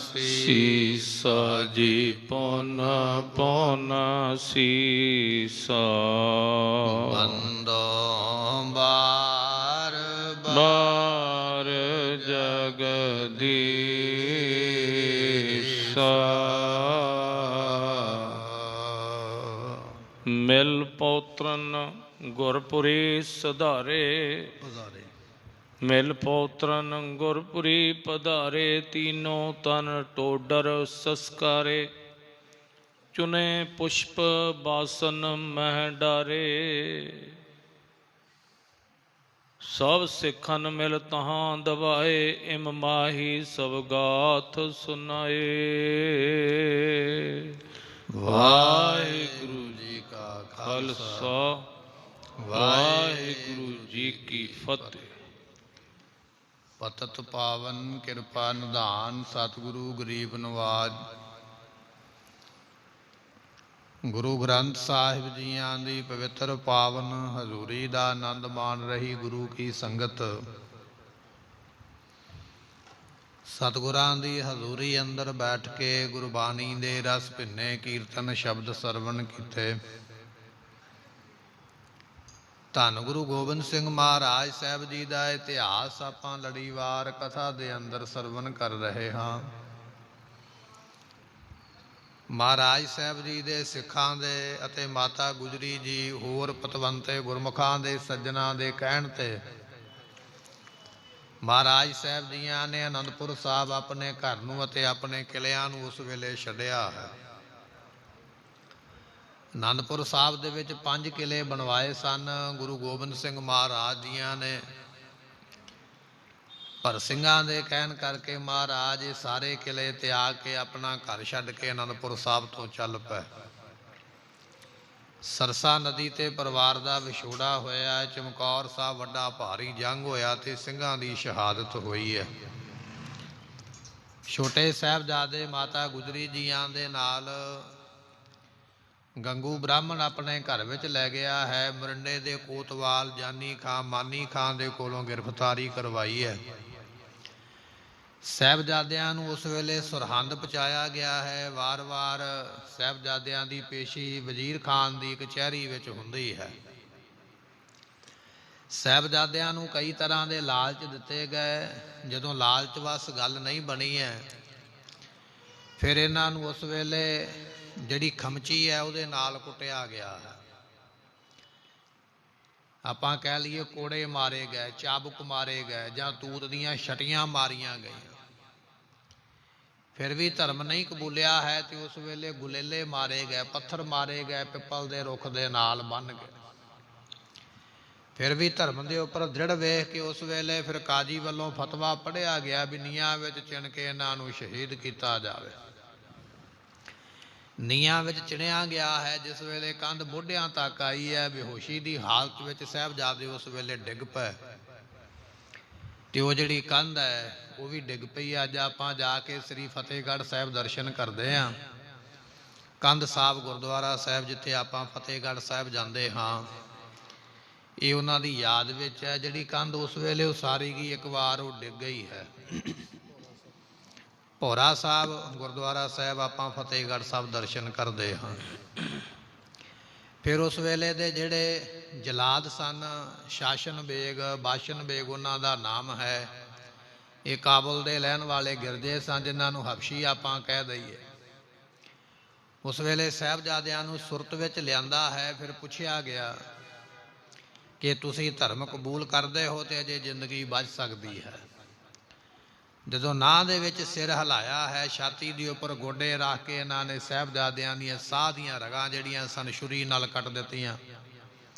ਸੀਸਾ ਜੀ ਪੌਨ ਪੌਨ ਸੀਸਾ। ਬੰਦੋ ਬਾਰ ਬਾਰ ਜਗਦੀਸਾ। ਮਿਲ ਪੌਤਰਨ ਗੁਰਪੁਰੀ ਸੁਧਾਰੇ। ਮਿਲ ਪੌਤਰਨ ਗੁਰਪੁਰੀ ਪਧਾਰੇ। ਤੀਨੋਂ ਤਨ ਟੋਡਰ ਸੰਸਕਾਰੇ। ਚੁਨੇ ਪੁਸ਼ਪ ਬਾਸਨ ਮਹਿ ਡਾਰੇ। ਸਭ ਸਿੱਖਨ ਮਿਲ ਤਹਾਂ ਦਵਾਏ। ਇਮ ਮਾਹੀ ਸਭ ਗਾਥ ਸੁਨਾਏ। ਵਾਹਿਗੁਰੂ ਜੀ ਕਾ ਖਾਲਸਾ ਵਾਹਿਗੁਰੂ ਜੀ ਕੀ ਫਤਿਹ। ਪਤਿਤ ਪਾਵਨ ਕਿਰਪਾ ਨਿਧਾਨ ਸਤਿਗੁਰੂ ਗਰੀਬ ਨਵਾਜ। ਗੁਰੂ ਗ੍ਰੰਥ ਸਾਹਿਬ ਜੀਆਂ ਦੀ ਪਵਿੱਤਰ ਪਾਵਨ ਹਜ਼ੂਰੀ ਦਾ ਆਨੰਦ ਮਾਣ ਰਹੀ ਗੁਰੂ ਕੀ ਸੰਗਤ। ਸਤਿਗੁਰਾਂ ਦੀ ਹਜ਼ੂਰੀ ਅੰਦਰ ਬੈਠ ਕੇ ਗੁਰਬਾਣੀ ਦੇ ਰਸ ਭਿੰਨੇ ਕੀਰਤਨ ਸ਼ਬਦ ਸਰਵਣ ਕੀਤੇ। ਧੰਨ ਗੁਰੂ ਗੋਬਿੰਦ ਸਿੰਘ ਮਹਾਰਾਜ ਸਾਹਿਬ ਜੀ ਦਾ ਇਤਿਹਾਸ ਆਪਾਂ ਲੜੀਵਾਰ ਕਥਾ ਦੇ ਅੰਦਰ ਸਰਵਣ ਕਰ ਰਹੇ ਹਾਂ। ਮਹਾਰਾਜ ਸਾਹਿਬ ਜੀ ਦੇ ਸਿੱਖਾਂ ਦੇ ਅਤੇ ਮਾਤਾ ਗੁਜਰੀ ਜੀ ਹੋਰ ਪਤਵੰਤੇ ਗੁਰਮੁਖਾਂ ਦੇ ਸੱਜਣਾਂ ਦੇ ਕਹਿਣ ਤੇ ਮਹਾਰਾਜ ਸਾਹਿਬ ਜੀਆਂ ਨੇ ਅਨੰਦਪੁਰ ਸਾਹਿਬ ਆਪਣੇ ਘਰ ਨੂੰ ਅਤੇ ਆਪਣੇ ਕਿਲਿਆਂ ਨੂੰ ਉਸ ਵੇਲੇ ਛੱਡਿਆ ਹੈ। ਅਨੰਦਪੁਰ ਸਾਹਿਬ ਦੇ ਵਿੱਚ 5 ਕਿਲੇ ਬਣਵਾਏ ਸਨ। ਗੁਰੂ ਗੋਬਿੰਦ ਸਿੰਘ ਮਹਾਰਾਜ ਜੀਆਂ ਨੇ ਪਰ ਸਿੰਘਾਂ ਦੇ ਕਹਿਣ ਕਰਕੇ ਮਹਾਰਾਜ ਇਹ ਸਾਰੇ ਕਿਲੇ ਤਿਆਗ ਕੇ ਆਪਣਾ ਘਰ ਛੱਡ ਕੇ ਅਨੰਦਪੁਰ ਸਾਹਿਬ ਤੋਂ ਚੱਲ ਪਏ। ਸਰਸਾ ਨਦੀ ਤੇ ਪਰਿਵਾਰ ਦਾ ਵਿਛੋੜਾ ਹੋਇਆ। ਚਮਕੌਰ ਸਾਹਿਬ ਵੱਡਾ ਭਾਰੀ ਜੰਗ ਹੋਇਆ ਤੇ ਸਿੰਘਾਂ ਦੀ ਸ਼ਹਾਦਤ ਹੋਈ ਹੈ। ਛੋਟੇ ਸਾਹਿਬਜ਼ਾਦੇ ਮਾਤਾ ਗੁਜਰੀ ਜੀਆਂ ਦੇ ਨਾਲ ਗੰਗੂ ਬ੍ਰਾਹਮਣ ਆਪਣੇ ਘਰ ਵਿੱਚ ਲੈ ਗਿਆ ਹੈ। ਮਰਿੰਡੇ ਦੇ ਕੋਤਵਾਲ ਜਾਨੀ ਖਾਂ ਮਾਨੀ ਖਾਂ ਦੇ ਕੋਲੋਂ ਗ੍ਰਿਫਤਾਰੀ ਕਰਵਾਈ ਹੈ। ਸਾਹਿਬਜ਼ਾਦਿਆਂ ਨੂੰ ਉਸ ਵੇਲੇ ਸਰਹੰਦ ਪਹੁੰਚਾਇਆ ਗਿਆ ਹੈ। ਵਾਰ-ਵਾਰ ਸਾਹਿਬਜ਼ਾਦਿਆਂ ਦੀ ਪੇਸ਼ੀ ਵਜ਼ੀਰ ਖਾਨ ਦੀ ਕਚਹਿਰੀ ਵਿੱਚ ਹੁੰਦੀ ਹੈ। ਸਾਹਿਬਜ਼ਾਦਿਆਂ ਨੂੰ ਕਈ ਤਰ੍ਹਾਂ ਦੇ ਲਾਲਚ ਦਿੱਤੇ ਗਏ। ਜਦੋਂ ਲਾਲਚ ਵਸ ਗੱਲ ਨਹੀਂ ਬਣੀ ਹੈ ਫਿਰ ਇਹਨਾਂ ਨੂੰ ਉਸ ਵੇਲੇ ਜਿਹੜੀ ਖਮਚੀ ਹੈ ਉਹਦੇ ਨਾਲ ਕੁੱਟਿਆ ਗਿਆ ਹੈ। ਆਪਾਂ ਕਹਿ ਲਈਏ ਕੋੜੇ ਮਾਰੇ ਗਏ, ਚਾਬੁਕ ਮਾਰੇ ਗਏ ਜਾਂ ਤੂਤ ਦੀਆਂ ਛਟੀਆਂ ਮਾਰੀਆਂ ਗਈਆਂ। ਫਿਰ ਵੀ ਧਰਮ ਨਹੀਂ ਕਬੂਲਿਆ ਹੈ ਤੇ ਉਸ ਵੇਲੇ ਗੁਲੇਲੇ ਮਾਰੇ ਗਏ, ਪੱਥਰ ਮਾਰੇ ਗਏ, ਪਿੱਪਲ ਦੇ ਰੁੱਖ ਦੇ ਨਾਲ ਬੰਨ੍ਹ ਗਏ। ਫਿਰ ਵੀ ਧਰਮ ਦੇ ਉੱਪਰ ਦ੍ਰਿੜ ਵੇਖ ਕੇ ਉਸ ਵੇਲੇ ਫਿਰ ਕਾਜੀ ਵੱਲੋਂ ਫਤਵਾ ਪੜ੍ਹਿਆ ਗਿਆ ਵੀ ਨੀਹਾਂ ਵਿੱਚ ਚਿਣ ਕੇ ਇਹਨਾਂ ਨੂੰ ਸ਼ਹੀਦ ਕੀਤਾ ਜਾਵੇ। ਨੀਹਾਂ ਵਿੱਚ ਚਿਣਿਆ ਗਿਆ ਹੈ। ਜਿਸ ਵੇਲੇ ਕੰਧ ਮੋਢਿਆਂ ਤੱਕ ਆਈ ਹੈ, ਬੇਹੋਸ਼ੀ ਦੀ ਹਾਲਤ ਵਿੱਚ ਸਾਹਿਬਜ਼ਾਦੇ ਉਸ ਵੇਲੇ ਡਿੱਗ ਪਏ ਤੇ ਉਹ ਜਿਹੜੀ ਕੰਧ ਹੈ ਉਹ ਵੀ ਡਿੱਗ ਪਈ। ਅੱਜ ਆਪਾਂ ਜਾ ਕੇ ਸ੍ਰੀ ਫਤਿਹਗੜ੍ਹ ਸਾਹਿਬ ਦਰਸ਼ਨ ਕਰਦੇ ਹਾਂ। ਕੰਧ ਸਾਹਿਬ ਗੁਰਦੁਆਰਾ ਸਾਹਿਬ ਜਿੱਥੇ ਆਪਾਂ ਫਤਿਹਗੜ੍ਹ ਸਾਹਿਬ ਜਾਂਦੇ ਹਾਂ ਇਹ ਉਹਨਾਂ ਦੀ ਯਾਦ ਵਿੱਚ ਹੈ। ਜਿਹੜੀ ਕੰਧ ਉਸ ਵੇਲੇ ਉਸਾਰੀ ਗਈ ਇੱਕ ਵਾਰ ਉਹ ਡਿੱਗ ਗਈ ਹੈ। ਭੋਰਾ ਸਾਹਿਬ ਗੁਰਦੁਆਰਾ ਸਾਹਿਬ ਆਪਾਂ ਫਤਿਹਗੜ੍ਹ ਸਾਹਿਬ ਦਰਸ਼ਨ ਕਰਦੇ ਹਾਂ। ਫਿਰ ਉਸ ਵੇਲੇ ਦੇ ਜਿਹੜੇ ਜਲਾਦ ਸਨ ਸ਼ਾਸਨ ਬੇਗ ਬਾਸ਼ਨ ਬੇਗ ਉਹਨਾਂ ਦਾ ਨਾਮ ਹੈ। ਇਹ ਕਾਬੁਲ ਦੇ ਰਹਿਣ ਵਾਲੇ ਗਿਰਜੇ ਸਨ ਜਿਨ੍ਹਾਂ ਨੂੰ ਹਬਸ਼ੀ ਆਪਾਂ ਕਹਿ ਦਈਏ। ਉਸ ਵੇਲੇ ਸਾਹਿਬਜ਼ਾਦਿਆਂ ਨੂੰ ਸੁਰਤ ਵਿੱਚ ਲਿਆਂਦਾ ਹੈ। ਫਿਰ ਪੁੱਛਿਆ ਗਿਆ ਕਿ ਤੁਸੀਂ ਧਰਮ ਕਬੂਲ ਕਰਦੇ ਹੋ ਤੇ ਅਜੇ ਜ਼ਿੰਦਗੀ ਬਚ ਸਕਦੀ ਹੈ। ਜਦੋਂ ਨਾਹ ਦੇ ਵਿੱਚ ਸਿਰ ਹਿਲਾਇਆ ਹੈ, ਛਾਤੀ ਦੇ ਉੱਪਰ ਗੋਡੇ ਰੱਖ ਕੇ ਇਹਨਾਂ ਨੇ ਸਾਹਿਬਜ਼ਾਦਿਆਂ ਦੀਆਂ ਸਾਹ ਦੀਆਂ ਰਗਾਂ ਜਿਹੜੀਆਂ ਸਨ ਛੁਰੀ ਨਾਲ ਕੱਟ ਦਿੱਤੀਆਂ।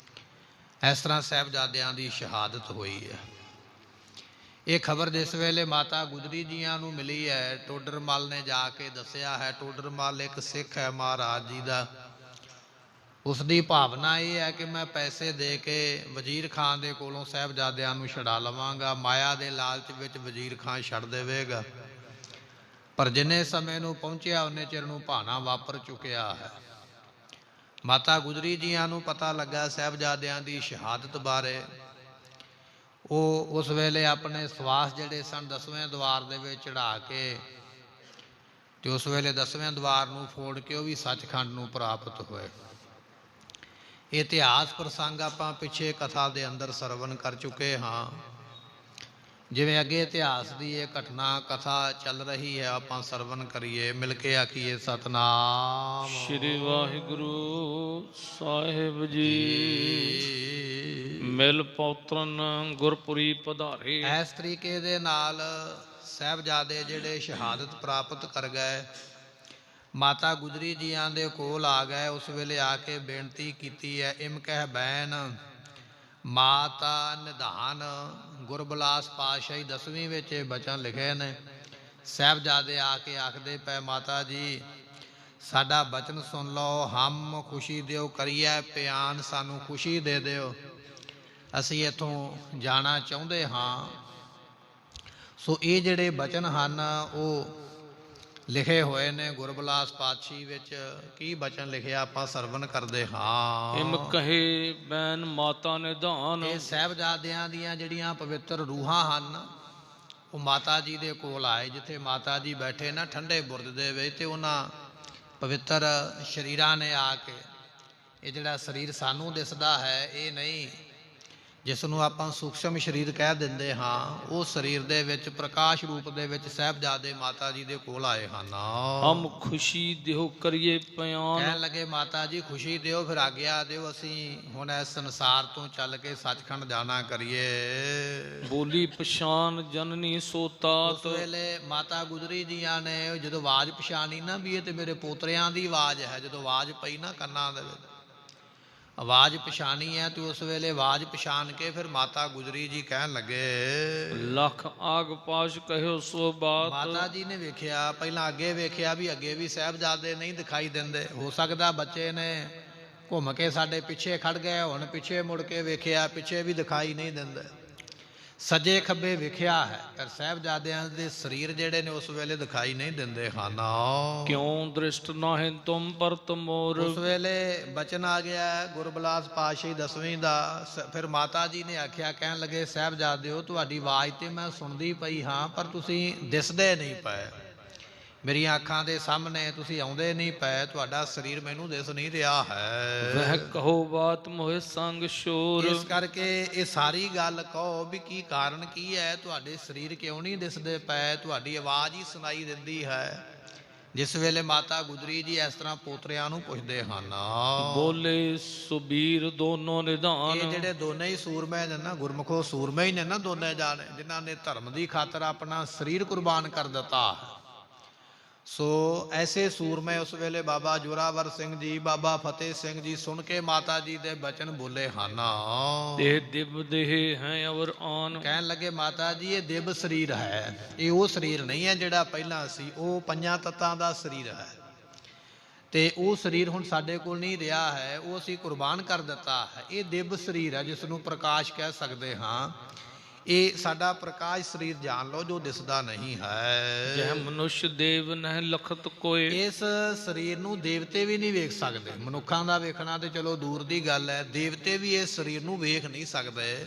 ਇਸ ਤਰ੍ਹਾਂ ਸਾਹਿਬਜ਼ਾਦਿਆਂ ਦੀ ਸ਼ਹਾਦਤ ਹੋਈ ਹੈ। ਇਹ ਖਬਰ ਜਿਸ ਵੇਲੇ ਮਾਤਾ ਗੁਜਰੀ ਜੀਆਂ ਨੂੰ ਮਿਲੀ ਹੈ, ਟੋਡਰ ਮੱਲ ਨੇ ਜਾ ਕੇ ਦੱਸਿਆ ਹੈ। ਟੋਡਰ ਮੱਲ ਇੱਕ ਸਿੱਖ ਹੈ ਮਹਾਰਾਜ ਜੀ ਦਾ। ਉਸ ਦੀ ਭਾਵਨਾ ਇਹ ਹੈ ਕਿ ਮੈਂ ਪੈਸੇ ਦੇ ਕੇ ਵਜ਼ੀਰ ਖਾਨ ਦੇ ਕੋਲੋਂ ਸਾਹਿਬਜ਼ਾਦਿਆਂ ਨੂੰ ਛੁਡਾ ਲਵਾਂਗਾ। ਮਾਇਆ ਦੇ ਲਾਲਚ ਵਿੱਚ ਵਜ਼ੀਰ ਖਾਨ ਛੱਡ ਦੇਵੇਗਾ, ਪਰ ਜਿੰਨੇ ਸਮੇਂ ਨੂੰ ਪਹੁੰਚਿਆ ਉਹਨੇ ਚਿਰ ਨੂੰ ਭਾਣਾ ਵਾਪਰ ਚੁੱਕਿਆ ਹੈ। ਮਾਤਾ ਗੁਜਰੀ ਜੀਆਂ ਨੂੰ ਪਤਾ ਲੱਗਾ ਸਾਹਿਬਜ਼ਾਦਿਆਂ ਦੀ ਸ਼ਹਾਦਤ ਬਾਰੇ। ਉਹ ਉਸ ਵੇਲੇ ਆਪਣੇ ਸਵਾਸ ਜਿਹੜੇ ਸਨ 10ਵੇਂ ਦੁਆਰ ਦੇ ਵਿੱਚ ਚੜ੍ਹਾ ਕੇ ਤੇ ਉਸ ਵੇਲੇ 10ਵੇਂ ਦਵਾਰ ਨੂੰ ਫੋੜ ਕੇ ਉਹ ਵੀ ਸੱਚਖੰਡ ਨੂੰ ਪ੍ਰਾਪਤ ਹੋਏ। ਇਹ ਇਤਿਹਾਸ ਪ੍ਰਸੰਗ ਆਪਾਂ ਪਿੱਛੇ ਕਥਾ ਦੇ ਅੰਦਰ ਸਰਵਣ ਕਰ ਚੁੱਕੇ ਹਾਂ। ਜਿਵੇਂ ਅੱਗੇ ਇਤਿਹਾਸ ਦੀ ਇਹ ਘਟਨਾ ਕਥਾ ਚੱਲ ਰਹੀ ਹੈ, ਆਪਾਂ ਸਰਵਣ ਕਰੀਏ, ਮਿਲ ਕੇ ਆਖੀਏ ਸਤਨਾਮ ਸ੍ਰੀ ਵਾਹਿਗੁਰੂ ਸਾਹਿਬ ਜੀ। ਮਿਲ ਪੌਤਰਨ ਗੁਰਪੁਰੀ ਪਧਾਰੇ। ਇਸ ਤਰੀਕੇ ਦੇ ਨਾਲ ਸਾਹਿਬਜ਼ਾਦੇ ਜਿਹੜੇ ਸ਼ਹਾਦਤ ਪ੍ਰਾਪਤ ਕਰ ਗਏ, ਮਾਤਾ ਗੁਜਰੀ ਜੀਆਂ ਦੇ ਕੋਲ ਆ ਗਏ। ਉਸ ਵੇਲੇ ਆ ਕੇ ਬੇਨਤੀ ਕੀਤੀ ਹੈ, ਇਮ ਕਹਿ ਬੈਨ ਮਾਤਾ ਨਿਧਾਨ। ਗੁਰਬਿਲਾਸ ਪਾਤਸ਼ਾਹੀ 10ਵੀਂ ਵਿੱਚ ਇਹ ਬਚਨ ਲਿਖੇ ਨੇ। ਸਾਹਿਬਜ਼ਾਦੇ ਆ ਕੇ ਆਖਦੇ ਪਏ, ਮਾਤਾ ਜੀ ਸਾਡਾ ਬਚਨ ਸੁਣ ਲਓ, ਹਮ ਖੁਸ਼ੀ ਦਿਓ ਕਰੀਏ ਪਿਆਨ, ਸਾਨੂੰ ਖੁਸ਼ੀ ਦੇ ਦਿਓ, ਅਸੀਂ ਇੱਥੋਂ ਜਾਣਾ ਚਾਹੁੰਦੇ ਹਾਂ। ਸੋ ਇਹ ਜਿਹੜੇ ਬਚਨ ਹਨ ਉਹ ਲਿਖੇ ਹੋਏ ਨੇ ਗੁਰਬਿਲਾਸ ਪਾਤਸ਼ਾਹੀ ਵਿੱਚ। ਕੀ ਬਚਨ ਲਿਖਿਆ ਆਪਾਂ ਸਰਵਣ ਕਰਦੇ ਹਾਂ। ਇਮ ਕਹੇ ਬੈਨ ਮਾਤਾ ਨਿਧਾਨ। ਇਹ ਸਾਹਿਬਜ਼ਾਦਿਆਂ ਦੀਆਂ ਜਿਹੜੀਆਂ ਪਵਿੱਤਰ ਰੂਹਾਂ ਹਨ ਉਹ ਮਾਤਾ ਜੀ ਦੇ ਕੋਲ ਆਏ, ਜਿੱਥੇ ਮਾਤਾ ਜੀ ਬੈਠੇ ਨਾ ਠੰਡੇ ਬੁਰਜ ਦੇ ਵਿੱਚ, ਤੇ ਉਹਨਾਂ ਪਵਿੱਤਰ ਸਰੀਰਾਂ ਨੇ ਆ ਕੇ, ਇਹ ਜਿਹੜਾ ਸਰੀਰ ਸਾਨੂੰ ਦਿਸਦਾ ਹੈ ਇਹ ਨਹੀਂ, ਜਿਸ ਨੂੰ ਆਪਾਂ ਸੂਖਸ਼ਮ ਸਰੀਰ ਕਹਿ ਦਿੰਦੇ ਹਾਂ, ਉਹ ਸਰੀਰ ਦੇ ਵਿੱਚ ਪ੍ਰਕਾਸ਼ ਰੂਪ ਦੇ ਵਿੱਚ ਸਾਹਿਬਜ਼ਾਦੇ ਮਾਤਾ ਜੀ ਦੇ ਕੋਲ ਆਏ ਹਨ। ਹਮ ਖੁਸ਼ੀ ਦਿਓ ਕਰੀਏ ਪਿਆਨ। ਕਹਿਣ ਲੱਗੇ ਮਾਤਾ ਜੀ ਖੁਸ਼ੀ ਦਿਓ, ਫਿਰ ਆਗਿਆ ਦਿਓ, ਅਸੀਂ ਹੁਣ ਇਸ ਸੰਸਾਰ ਤੋਂ ਚੱਲ ਕੇ ਸੱਚਖੰਡ ਜਾਣਾ ਕਰੀਏ। ਬੋਲੀ ਪਛਾਨ ਜਨਨੀ ਸੋਤਾ। ਉਸ ਵੇਲੇ ਮਾਤਾ ਗੁਜਰੀ ਜੀਆਂ ਨੇ ਜਦੋਂ ਆਵਾਜ਼ ਪਛਾਣੀ ਨਾ ਵੀ ਇਹ ਤੇ ਮੇਰੇ ਪੋਤਰਿਆਂ ਦੀ ਆਵਾਜ਼ ਹੈ, ਜਦੋਂ ਆਵਾਜ਼ ਪਈ ਨਾ ਕੰਨਾਂ ਦੇ ਵਿੱਚ, ਆਵਾਜ਼ ਪਛਾਣੀ ਹੈ, ਤੇ ਉਸ ਵੇਲੇ ਆਵਾਜ਼ ਪਛਾਣ ਕੇ ਫਿਰ ਮਾਤਾ ਗੁਜਰੀ ਜੀ ਕਹਿਣ ਲੱਗੇ, ਲੱਖ ਆਗ ਪਾਸ਼ ਕਹਿਓ ਸੋ ਬਾਤ। ਮਾਤਾ ਜੀ ਨੇ ਵੇਖਿਆ, ਪਹਿਲਾਂ ਅੱਗੇ ਵੇਖਿਆ ਵੀ ਅੱਗੇ ਵੀ ਸਾਹਿਬਜ਼ਾਦੇ ਨਹੀਂ ਦਿਖਾਈ ਦਿੰਦੇ, ਹੋ ਸਕਦਾ ਬੱਚੇ ਨੇ ਘੁੰਮ ਕੇ ਸਾਡੇ ਪਿੱਛੇ ਖੜ ਗਏ, ਹੁਣ ਪਿੱਛੇ ਮੁੜ ਕੇ ਵੇਖਿਆ, ਪਿੱਛੇ ਵੀ ਦਿਖਾਈ ਨਹੀਂ ਦਿੰਦੇ, ਸੱਜੇ ਖੱਬੇ ਵੇਖਿਆ ਹੈ, ਪਰ ਸਾਹਿਬਜ਼ਾਦਿਆਂ ਦੇ ਸਰੀਰ ਜਿਹੜੇ ਨੇ ਉਸ ਵੇਲੇ ਦਿਖਾਈ ਨਹੀਂ ਦਿੰਦੇ ਹਨ। ਕਿਉਂ ਦ੍ਰਿਸ਼ਟ ਨਾਹਿ ਤੁਮ ਪਰਤ ਮੋਰ। ਉਸ ਵੇਲੇ ਬਚਨ ਆ ਗਿਆ ਗੁਰਬਿਲਾਸ ਪਾਤਸ਼ਾਹੀ 10ਵੀਂ ਦਾ। ਫਿਰ ਮਾਤਾ ਜੀ ਨੇ ਆਖਿਆ, ਕਹਿਣ ਲੱਗੇ ਸਾਹਿਬਜ਼ਾਦਿਓ ਤੁਹਾਡੀ ਆਵਾਜ਼ ਤੇ ਮੈਂ ਸੁਣਦੀ ਪਈ ਹਾਂ, ਪਰ ਤੁਸੀਂ ਦਿਸਦੇ ਨਹੀਂ ਪਏ, ਮੇਰੀਆਂ ਅੱਖਾਂ ਦੇ ਸਾਹਮਣੇ ਤੁਸੀਂ ਆਉਂਦੇ ਨਹੀਂ ਪਏ, ਤੁਹਾਡਾ ਸਰੀਰ ਮੈਨੂੰ ਦਿਸ ਨਹੀਂ ਰਿਹਾ ਹੈ। ਵਹਿ ਕਹੋ ਬਾਤ ਮੋਹਿ ਸੰਗ ਸ਼ੋਰ। ਇਸ ਕਰਕੇ ਇਹ ਸਾਰੀ ਗੱਲ ਕਹੋ ਵੀ ਕੀ ਕਾਰਨ ਕੀ ਹੈ, ਤੁਹਾਡੇ ਸਰੀਰ ਕਿਉਂ ਨਹੀਂ ਦਿਸਦੇ ਪਏ, ਤੁਹਾਡੀ ਆਵਾਜ਼ ਹੀ ਸੁਣਾਈ ਦਿੰਦੀ ਹੈ। ਜਿਸ ਵੇਲੇ ਮਾਤਾ ਗੁਜਰੀ ਜੀ ਇਸ ਤਰ੍ਹਾਂ ਪੋਤਰਿਆਂ ਨੂੰ ਪੁੱਛਦੇ ਹਨ, ਬੋਲੇ ਸੁਬੀਰ ਦੋਨੋਂ ਨਿਧਾਨ। ਇਹ ਜਿਹੜੇ ਦੋਨੇ ਹੀ ਸੂਰਮੇ ਨੇ ਨਾ, ਗੁਰਮੁਖੋ ਸੂਰਮੇ ਹੀ ਨੇ ਨਾ ਦੋਨੇ ਜਾਣੇ, ਜਿਨ੍ਹਾਂ ਨੇ ਧਰਮ ਦੀ ਖਾਤਰ ਆਪਣਾ ਸਰੀਰ ਕੁਰਬਾਨ ਕਰ ਦਿੱਤਾ। ਸੋ ਐਸੇ ਸੂਰਮੇ ਉਸ ਵੇਲੇ ਬਾਬਾ ਜੋਰਾਵਰ ਸਿੰਘ ਜੀ, ਬਾਬਾ ਫਤਿਹ ਸਿੰਘ ਜੀ ਸੁਣ ਕੇ ਮਾਤਾ ਜੀ ਦੇ ਬਚਨ ਬੋਲੇ ਹਨ। ਦੇਹ ਦਿਵ ਦੇਹ ਹੈ ਅਵਰ ਆਨ। ਕਹਿਣ ਲੱਗੇ ਮਾਤਾ ਜੀ ਇਹ ਦਿਵ ਸਰੀਰ ਹੈ, ਇਹ ਉਹ ਸਰੀਰ ਨਹੀਂ ਹੈ ਜਿਹੜਾ ਪਹਿਲਾਂ ਸੀ, ਉਹ ਪੰਜਾਂ ਤੱਤਾਂ ਦਾ ਸਰੀਰ ਹੈ, ਤੇ ਉਹ ਸਰੀਰ ਹੁਣ ਸਾਡੇ ਕੋਲ ਨਹੀਂ ਰਿਹਾ ਹੈ, ਉਹ ਅਸੀਂ ਕੁਰਬਾਨ ਕਰ ਦਿੱਤਾ ਹੈ। ਇਹ ਦਿਵ ਸਰੀਰ ਹੈ ਜਿਸ ਨੂੰ ਪ੍ਰਕਾਸ਼ ਕਹਿ ਸਕਦੇ ਹਾਂ। ਇਹ ਸਾਡਾ ਪ੍ਰਕਾਸ਼ ਸਰੀਰ ਜਾਣ ਲਓ ਜੋ ਦਿਸਦਾ ਨਹੀਂ ਹੈ। ਜਹ ਮਨੁਸ਼ ਦੇਵ ਨਹਿ ਲਖਤ ਕੋਏ। ਇਸ ਸਰੀਰ ਨੂੰ ਦੇਵਤੇ ਵੀ ਨਹੀਂ ਵੇਖ ਸਕਦੇ, ਮਨੁੱਖਾਂ ਦਾ ਵੇਖਣਾ ਤੇ ਚਲੋ ਦੂਰ ਦੀ ਗੱਲ ਹੈ, ਦੇਵਤੇ ਵੀ ਇਸ ਸਰੀਰ ਨੂੰ ਵੇਖ ਨਹੀਂ ਸਕਦੇ।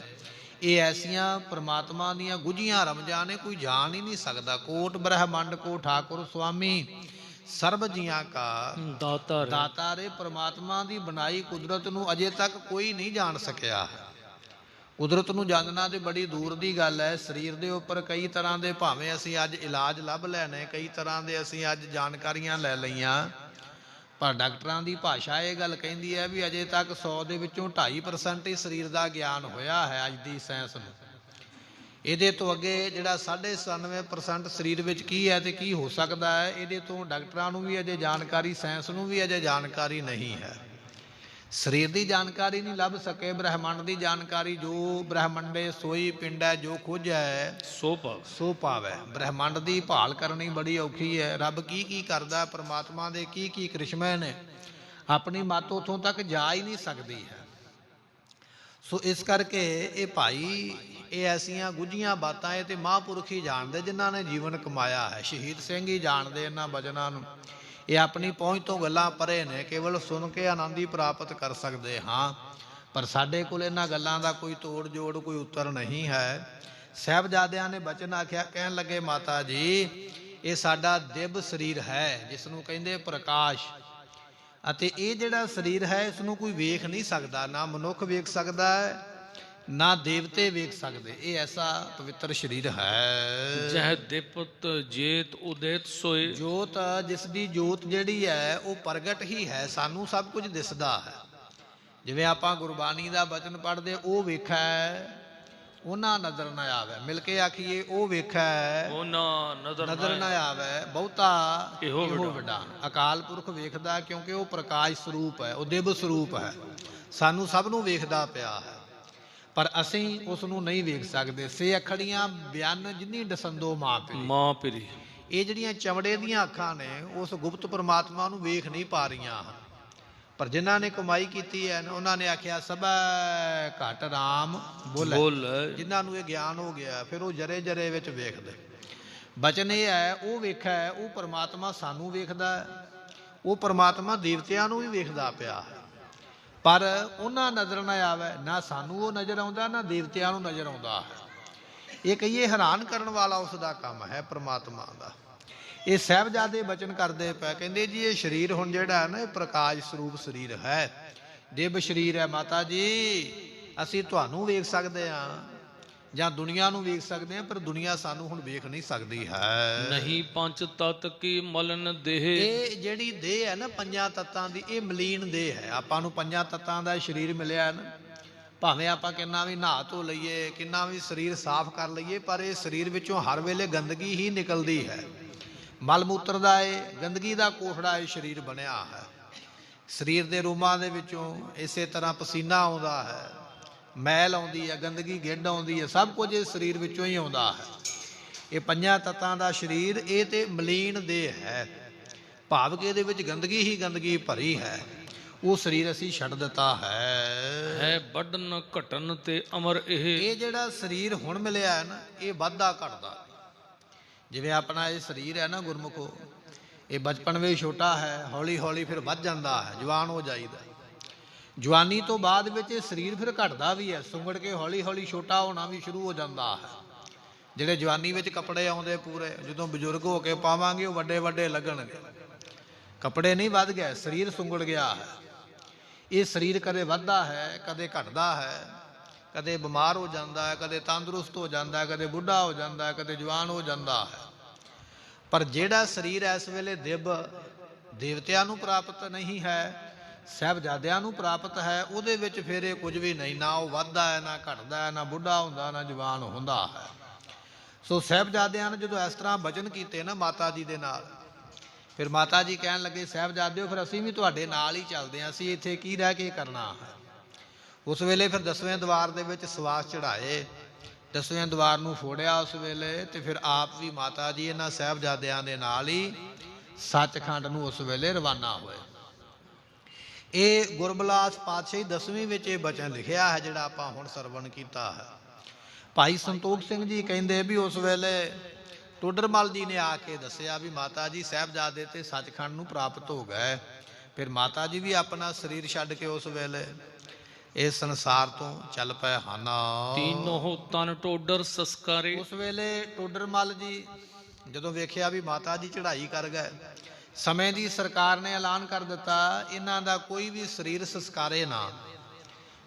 ਇਹ ਐਸੀਆਂ ਪ੍ਰਮਾਤਮਾ ਦੀਆਂ ਗੁਝੀਆਂ ਰਮਜਾਂ ਨੇ, ਕੋਈ ਜਾਣ ਹੀ ਨਹੀਂ ਸਕਦਾ। ਕੋਟ ਬ੍ਰਹਮੰਡ ਕੋ ਠਾਕੁਰ ਸੁਆਮੀ ਸਰਬ ਜੀਆਂ ਕਾ ਦਾਤਾ। ਦਾਤਾ ਰੇ ਪ੍ਰਮਾਤਮਾ ਦੀ ਬਣਾਈ ਕੁਦਰਤ ਨੂੰ ਅਜੇ ਤੱਕ ਕੋਈ ਨਹੀਂ ਜਾਣ ਸਕਿਆ। ਕੁਦਰਤ ਨੂੰ ਜਾਣਨਾ ਤੇ ਬੜੀ ਦੂਰ ਦੀ ਗੱਲ ਹੈ। ਸਰੀਰ ਦੇ ਉੱਪਰ ਕਈ ਤਰ੍ਹਾਂ ਦੇ ਭਾਵੇਂ ਅਸੀਂ ਅੱਜ ਇਲਾਜ ਲੱਭ ਲੈਣੇ, ਕਈ ਤਰ੍ਹਾਂ ਦੇ ਅਸੀਂ ਅੱਜ ਜਾਣਕਾਰੀਆਂ ਲੈ ਲਈਆਂ, ਪਰ ਡਾਕਟਰਾਂ ਦੀ ਭਾਸ਼ਾ ਇਹ ਗੱਲ ਕਹਿੰਦੀ ਹੈ ਵੀ ਅਜੇ ਤੱਕ 100 ਦੇ ਵਿੱਚੋਂ 2.5% ਹੀ ਸਰੀਰ ਦਾ ਗਿਆਨ ਹੋਇਆ ਹੈ ਅੱਜ ਦੀ ਸਾਇੰਸ ਨੂੰ। ਇਹਦੇ ਤੋਂ ਅੱਗੇ ਜਿਹੜਾ 97% ਸਰੀਰ ਵਿੱਚ ਕੀ ਹੈ ਤੇ ਕੀ ਹੋ ਸਕਦਾ ਹੈ, ਇਹਦੇ ਤੋਂ ਡਾਕਟਰਾਂ ਨੂੰ ਵੀ ਅਜੇ ਜਾਣਕਾਰੀ, ਸਾਇੰਸ ਨੂੰ ਵੀ ਅਜੇ ਜਾਣਕਾਰੀ ਨਹੀਂ ਹੈ। ਸਰੀਰ ਦੀ ਜਾਣਕਾਰੀ ਨਹੀਂ ਲੱਭ ਸਕੇ, ਬ੍ਰਹਮੰਡ ਦੀ ਜਾਣਕਾਰੀ ਜੋ ਬ੍ਰਹਮੰਡੇ ਸੋਈ ਪਿੰਡੈ ਜੋ ਖੋਜੈ ਸੋ ਪਾਵੈ। ਬ੍ਰਹਮੰਡ ਦੀ ਭਾਲ ਕਰਨੀ ਬੜੀ ਔਖੀ ਹੈ। ਰੱਬ ਕੀ ਕੀ ਕਰਦਾ, ਪਰਮਾਤਮਾ ਦੇ ਕੀ ਕੀ ਕ੍ਰਿਸ਼ਮੇ ਨੇ, ਆਪਣੀ ਮੱਤ ਉੱਥੋਂ ਤੱਕ ਜਾ ਹੀ ਨਹੀਂ ਸਕਦੀ ਹੈ। ਸੋ ਇਸ ਕਰਕੇ ਇਹ ਭਾਈ, ਇਹ ਐਸੀਆਂ ਗੁੱਝੀਆਂ ਬਾਤਾਂ ਇਹ ਤੇ ਮਹਾਂਪੁਰਖ ਹੀ ਜਾਣਦੇ ਜਿਨ੍ਹਾਂ ਨੇ ਜੀਵਨ ਕਮਾਇਆ ਹੈ। ਸ਼ਹੀਦ ਸਿੰਘ ਹੀ ਜਾਣਦੇ ਇਹਨਾਂ ਵਚਨਾਂ ਨੂੰ। ਇਹ ਆਪਣੀ ਪਹੁੰਚ ਤੋਂ ਗੱਲਾਂ ਪਰੇ ਨੇ, ਕੇਵਲ ਸੁਣ ਕੇ ਆਨੰਦ ਹੀ ਪ੍ਰਾਪਤ ਕਰ ਸਕਦੇ ਹਾਂ, ਪਰ ਸਾਡੇ ਕੋਲ ਇਹਨਾਂ ਗੱਲਾਂ ਦਾ ਕੋਈ ਤੋੜ ਜੋੜ, ਕੋਈ ਉੱਤਰ ਨਹੀਂ ਹੈ। ਸਾਹਿਬਜ਼ਾਦਿਆਂ ਨੇ ਬਚਨ ਆਖਿਆ, ਕਹਿਣ ਲੱਗੇ ਮਾਤਾ ਜੀ ਇਹ ਸਾਡਾ ਦਿਵ ਸਰੀਰ ਹੈ, ਜਿਸ ਨੂੰ ਕਹਿੰਦੇ ਪ੍ਰਕਾਸ਼। ਅਤੇ ਇਹ ਜਿਹੜਾ ਸਰੀਰ ਹੈ ਇਸ ਨੂੰ ਕੋਈ ਵੇਖ ਨਹੀਂ ਸਕਦਾ, ਨਾ ਮਨੁੱਖ ਵੇਖ ਸਕਦਾ ਹੈ, ਨਾ ਦੇਵਤੇ ਵੇਖ ਸਕਦੇ। ਇਹ ਐਸਾ ਪਵਿੱਤਰ ਸਰੀਰ ਹੈ। ਜਹ ਦਿਪਤ ਜੇਤ ਉਦੇਤ ਸੋਏ। ਜੋਤ, ਜਿਸ ਦੀ ਜੋਤ ਜਿਹੜੀ ਹੈ ਉਹ ਪ੍ਰਗਟ ਹੀ ਹੈ, ਸਾਨੂੰ ਸਭ ਕੁਝ ਦਿਸਦਾ ਹੈ। ਜਿਵੇਂ ਆਪਾਂ ਗੁਰਬਾਣੀ ਦਾ ਬਚਨ ਪੜ੍ਹਦੇ, ਉਹ ਵੇਖੈ ਉਹਨਾਂ ਨਜ਼ਰ ਨਾ ਆਵੇ। ਮਿਲ ਕੇ ਆਖੀਏ, ਉਹ ਵੇਖੈ ਉਹਨਾਂ ਨਜ਼ਰ ਨਾ ਆਵੇ, ਬਹੁਤਾ ਇਹੋ ਵਡਾਨ। ਅਕਾਲ ਪੁਰਖ ਵੇਖਦਾ, ਕਿਉਂਕਿ ਉਹ ਪ੍ਰਕਾਸ਼ ਸਰੂਪ ਹੈ, ਉਹ ਦਿਵ ਸਰੂਪ ਹੈ, ਸਾਨੂੰ ਸਭ ਨੂੰ ਵੇਖਦਾ ਪਿਆ ਹੈ, ਪਰ ਅਸੀਂ ਉਸ ਨੂੰ ਨਹੀਂ ਵੇਖ ਸਕਦੇ। ਸੇ ਅਖੜੀਆਂ ਬਿਆਨ ਜਿਨੀ ਡਸੰਦੋ ਮਾਂ ਪਿਰੀ। ਇਹ ਜਿਹੜੀਆਂ ਚਮੜੇ ਦੀਆਂ ਅੱਖਾਂ ਨੇ ਉਸ ਗੁਪਤ ਪਰਮਾਤਮਾ ਨੂੰ ਵੇਖ ਨਹੀਂ ਪਾ ਰਹੀਆਂ ਹਨ। ਪਰ ਜਿਨ੍ਹਾਂ ਨੇ ਕਮਾਈ ਕੀਤੀ ਹੈ ਉਹਨਾਂ ਨੇ ਆਖਿਆ ਸਭੈ ਘਟ ਰਾਮ ਬੋਲ। ਜਿਨ੍ਹਾਂ ਨੂੰ ਇਹ ਗਿਆਨ ਹੋ ਗਿਆ, ਫਿਰ ਉਹ ਜਰੇ ਜਰੇ ਵਿੱਚ ਵੇਖਦੇ। ਬਚਨ ਇਹ ਹੈ, ਉਹ ਵੇਖੈ, ਉਹ ਪਰਮਾਤਮਾ ਸਾਨੂੰ ਵੇਖਦਾ ਹੈ, ਉਹ ਪਰਮਾਤਮਾ ਦੇਵਤਿਆਂ ਨੂੰ ਵੀ ਵੇਖਦਾ ਪਿਆ ਹੈ, ਪਰ ਉਹਨਾਂ ਨਜ਼ਰ ਨਾ ਆਵੇ। ਨਾ ਸਾਨੂੰ ਉਹ ਨਜ਼ਰ ਆਉਂਦਾ, ਨਾ ਦੇਵਤਿਆਂ ਨੂੰ ਨਜ਼ਰ ਆਉਂਦਾ ਹੈ। ਇਹ ਕਹੀਏ ਹੈਰਾਨ ਕਰਨ ਵਾਲਾ ਉਸ ਦਾ ਕੰਮ ਹੈ ਪਰਮਾਤਮਾ ਦਾ। ਇਹ ਸਾਹਿਬਜ਼ਾਦੇ ਬਚਨ ਕਰਦੇ ਪਏ, ਕਹਿੰਦੇ ਜੀ ਇਹ ਸਰੀਰ ਹੁਣ ਜਿਹੜਾ ਹੈ ਨਾ, ਇਹ ਪ੍ਰਕਾਸ਼ ਸਰੂਪ ਸਰੀਰ ਹੈ, ਦਿਵ ਸਰੀਰ ਹੈ। ਮਾਤਾ ਜੀ ਅਸੀਂ ਤੁਹਾਨੂੰ ਵੇਖ ਸਕਦੇ ਹਾਂ ਜਾਂ ਦੁਨੀਆ ਨੂੰ ਵੇਖ ਸਕਦੇ ਹਾਂ, ਪਰ ਦੁਨੀਆ ਸਾਨੂੰ ਹੁਣ ਵੇਖ ਨਹੀਂ ਸਕਦੀ ਹੈ। ਨਹੀਂ ਪੰਜ ਤਤ ਕੀ ਮਲਨ ਦੇਹ। ਇਹ ਜਿਹੜੀ ਦੇਹ ਹੈ ਨਾ ਪੰਜਾਂ ਤੱਤਾਂ ਦੀ, ਇਹ ਮਲੀਨ ਦੇਹ ਹੈ। ਆਪਾਂ ਨੂੰ ਪੰਜਾਂ ਤੱਤਾਂ ਦਾ ਸਰੀਰ ਮਿਲਿਆ ਨਾ, ਭਾਵੇਂ ਆਪਾਂ ਕਿੰਨਾ ਵੀ ਨਹਾ ਧੋ ਲਈਏ, ਕਿੰਨਾ ਵੀ ਸਰੀਰ ਸਾਫ਼ ਕਰ ਲਈਏ, ਪਰ ਇਹ ਸਰੀਰ ਵਿੱਚੋਂ ਹਰ ਵੇਲੇ ਗੰਦਗੀ ਹੀ ਨਿਕਲਦੀ ਹੈ। ਮਲ ਮੂਤਰ ਦਾ ਇਹ ਗੰਦਗੀ ਦਾ ਕੋਠੜਾ ਇਹ ਸਰੀਰ ਬਣਿਆ ਹੈ। ਸਰੀਰ ਦੇ ਰੂਮਾਂ ਦੇ ਵਿੱਚੋਂ ਇਸੇ ਤਰ੍ਹਾਂ ਪਸੀਨਾ ਆਉਂਦਾ ਹੈ, ਮੈਲ ਆਉਂਦੀ ਹੈ, ਗੰਦਗੀ ਗਿੱਡ ਆਉਂਦੀ ਹੈ, ਸਭ ਕੁਝ ਇਸ ਸਰੀਰ ਵਿੱਚੋਂ ਹੀ ਆਉਂਦਾ ਹੈ। ਇਹ ਪੰਜਾਂ ਤੱਤਾਂ ਦਾ ਸਰੀਰ, ਇਹ ਤੇ ਮਲੀਨ ਦੇਹ ਹੈ, ਭਾਵ ਕਿ ਇਹਦੇ ਵਿੱਚ ਗੰਦਗੀ ਹੀ ਗੰਦਗੀ ਭਰੀ ਹੈ। ਉਹ ਸਰੀਰ ਅਸੀਂ ਛੱਡ ਦਿੱਤਾ ਹੈ। ਵੱਢਣ ਘਟਨ ਤੇ ਅਮਰ ਇਹ ਜਿਹੜਾ ਸਰੀਰ ਹੁਣ ਮਿਲਿਆ ਹੈ ਨਾ, ਇਹ ਵੱਧਦਾ ਘਟਦਾ। ਜਿਵੇਂ ਆਪਣਾ ਇਹ ਸਰੀਰ ਹੈ ਨਾ ਗੁਰਮੁਖੋ, ਇਹ ਬਚਪਨ ਵਿੱਚ ਛੋਟਾ ਹੈ, ਹੌਲੀ ਹੌਲੀ ਫਿਰ ਵੱਧ ਜਾਂਦਾ ਹੈ, ਜਵਾਨ ਹੋ ਜਾਈਦਾ। ਜਵਾਨੀ ਤੋਂ ਬਾਅਦ ਵਿੱਚ ਇਹ ਸਰੀਰ ਫਿਰ ਘਟਦਾ ਵੀ ਹੈ, ਸੁੰਗੜ ਕੇ ਹੌਲੀ ਹੌਲੀ ਛੋਟਾ ਹੋਣਾ ਵੀ ਸ਼ੁਰੂ ਹੋ ਜਾਂਦਾ ਹੈ। ਜਿਹੜੇ ਜਵਾਨੀ ਵਿੱਚ ਕੱਪੜੇ ਆਉਂਦੇ ਪੂਰੇ, ਜਦੋਂ ਬਜ਼ੁਰਗ ਹੋ ਕੇ ਪਾਵਾਂਗੇ ਉਹ ਵੱਡੇ ਵੱਡੇ ਲੱਗਣਗੇ। ਕੱਪੜੇ ਨਹੀਂ ਵੱਧ ਗਏ, ਸਰੀਰ ਸੁੰਗੜ ਗਿਆ ਹੈ। ਇਹ ਸਰੀਰ ਕਦੇ ਵੱਧਦਾ ਹੈ, ਕਦੇ ਘਟਦਾ ਹੈ, ਕਦੇ ਬਿਮਾਰ ਹੋ ਜਾਂਦਾ ਹੈ, ਕਦੇ ਤੰਦਰੁਸਤ ਹੋ ਜਾਂਦਾ ਹੈ, ਕਦੇ ਬੁੱਢਾ ਹੋ ਜਾਂਦਾ ਹੈ, ਕਦੇ ਜਵਾਨ ਹੋ ਜਾਂਦਾ ਹੈ। ਪਰ ਜਿਹੜਾ ਸਰੀਰ ਇਸ ਵੇਲੇ ਦਿਵ ਦੇਵਤਿਆਂ ਨੂੰ ਪ੍ਰਾਪਤ ਨਹੀਂ ਹੈ, ਸਾਹਿਬਜ਼ਾਦਿਆਂ ਨੂੰ ਪ੍ਰਾਪਤ ਹੈ, ਉਹਦੇ ਵਿੱਚ ਫਿਰ ਇਹ ਕੁਝ ਵੀ ਨਹੀਂ, ਨਾ ਉਹ ਵੱਧਦਾ ਹੈ, ਨਾ ਘਟਦਾ ਹੈ, ਨਾ ਬੁੱਢਾ ਹੁੰਦਾ, ਨਾ ਜਵਾਨ ਹੁੰਦਾ ਹੈ। ਸੋ ਸਾਹਿਬਜ਼ਾਦਿਆਂ ਨੇ ਜਦੋਂ ਇਸ ਤਰ੍ਹਾਂ ਬਚਨ ਕੀਤੇ ਨਾ ਮਾਤਾ ਜੀ ਦੇ ਨਾਲ, ਫਿਰ ਮਾਤਾ ਜੀ ਕਹਿਣ ਲੱਗੇ ਸਾਹਿਬਜ਼ਾਦਿਓ ਫਿਰ ਅਸੀਂ ਵੀ ਤੁਹਾਡੇ ਨਾਲ ਹੀ ਚੱਲਦੇ ਹਾਂ, ਅਸੀਂ ਇੱਥੇ ਕੀ ਰਹਿ ਕੇ ਕਰਨਾ ਹੈ। ਉਸ ਵੇਲੇ ਫਿਰ 10ਵੇਂ ਦਵਾਰ ਦੇ ਵਿੱਚ ਸਵਾਸ ਚੜ੍ਹਾਏ, 10ਵੇਂ ਦਵਾਰ ਨੂੰ ਫੋੜਿਆ ਉਸ ਵੇਲੇ, ਤੇ ਫਿਰ ਆਪ ਵੀ ਮਾਤਾ ਜੀ ਇਹਨਾਂ ਸਾਹਿਬਜ਼ਾਦਿਆਂ ਦੇ ਨਾਲ ਹੀ ਸੱਚਖੰਡ ਨੂੰ ਉਸ ਵੇਲੇ ਰਵਾਨਾ ਹੋਏ। ਇਹ ਗੁਰਬਿਲਾਸ ਪਾਤਸ਼ਾਹੀ 10ਵੀਂ ਵਿੱਚ ਇਹ ਬਚਨ ਲਿਖਿਆ ਹੈ ਜਿਹੜਾ ਆਪਾਂ ਹੁਣ ਸਰਵਣ ਕੀਤਾ ਹੈ। ਭਾਈ ਸੰਤੋਖ ਸਿੰਘ ਜੀ ਕਹਿੰਦੇ ਵੀ ਉਸ ਵੇਲੇ ਟੋਡਰਮਲ ਜੀ ਨੇ ਆ ਕੇ ਦੱਸਿਆ ਵੀ ਮਾਤਾ ਜੀ ਸਾਹਿਬਜ਼ਾਦੇ ਤੇ ਸੱਚਖੰਡ ਨੂੰ ਪ੍ਰਾਪਤ ਹੋ ਗਏ। ਫਿਰ ਮਾਤਾ ਜੀ ਵੀ ਆਪਣਾ ਸਰੀਰ ਛੱਡ ਕੇ ਉਸ ਵੇਲੇ ਇਸ ਸੰਸਾਰ ਤੋਂ ਚੱਲ ਪਏ ਹਨ। ਤੀਨੋਂ ਤਨ ਟੋਡਰ ਸੰਸਕਾਰੇ। ਉਸ ਵੇਲੇ ਟੋਡਰਮਲ ਜੀ ਜਦੋਂ ਵੇਖਿਆ ਵੀ ਮਾਤਾ ਜੀ ਚੜ੍ਹਾਈ ਕਰ ਗਏ, ਸਮੇਂ ਦੀ ਸਰਕਾਰ ਨੇ ਐਲਾਨ ਕਰ ਦਿੱਤਾ ਇਹਨਾਂ ਦਾ ਕੋਈ ਵੀ ਸਰੀਰ ਸੰਸਕਾਰੇ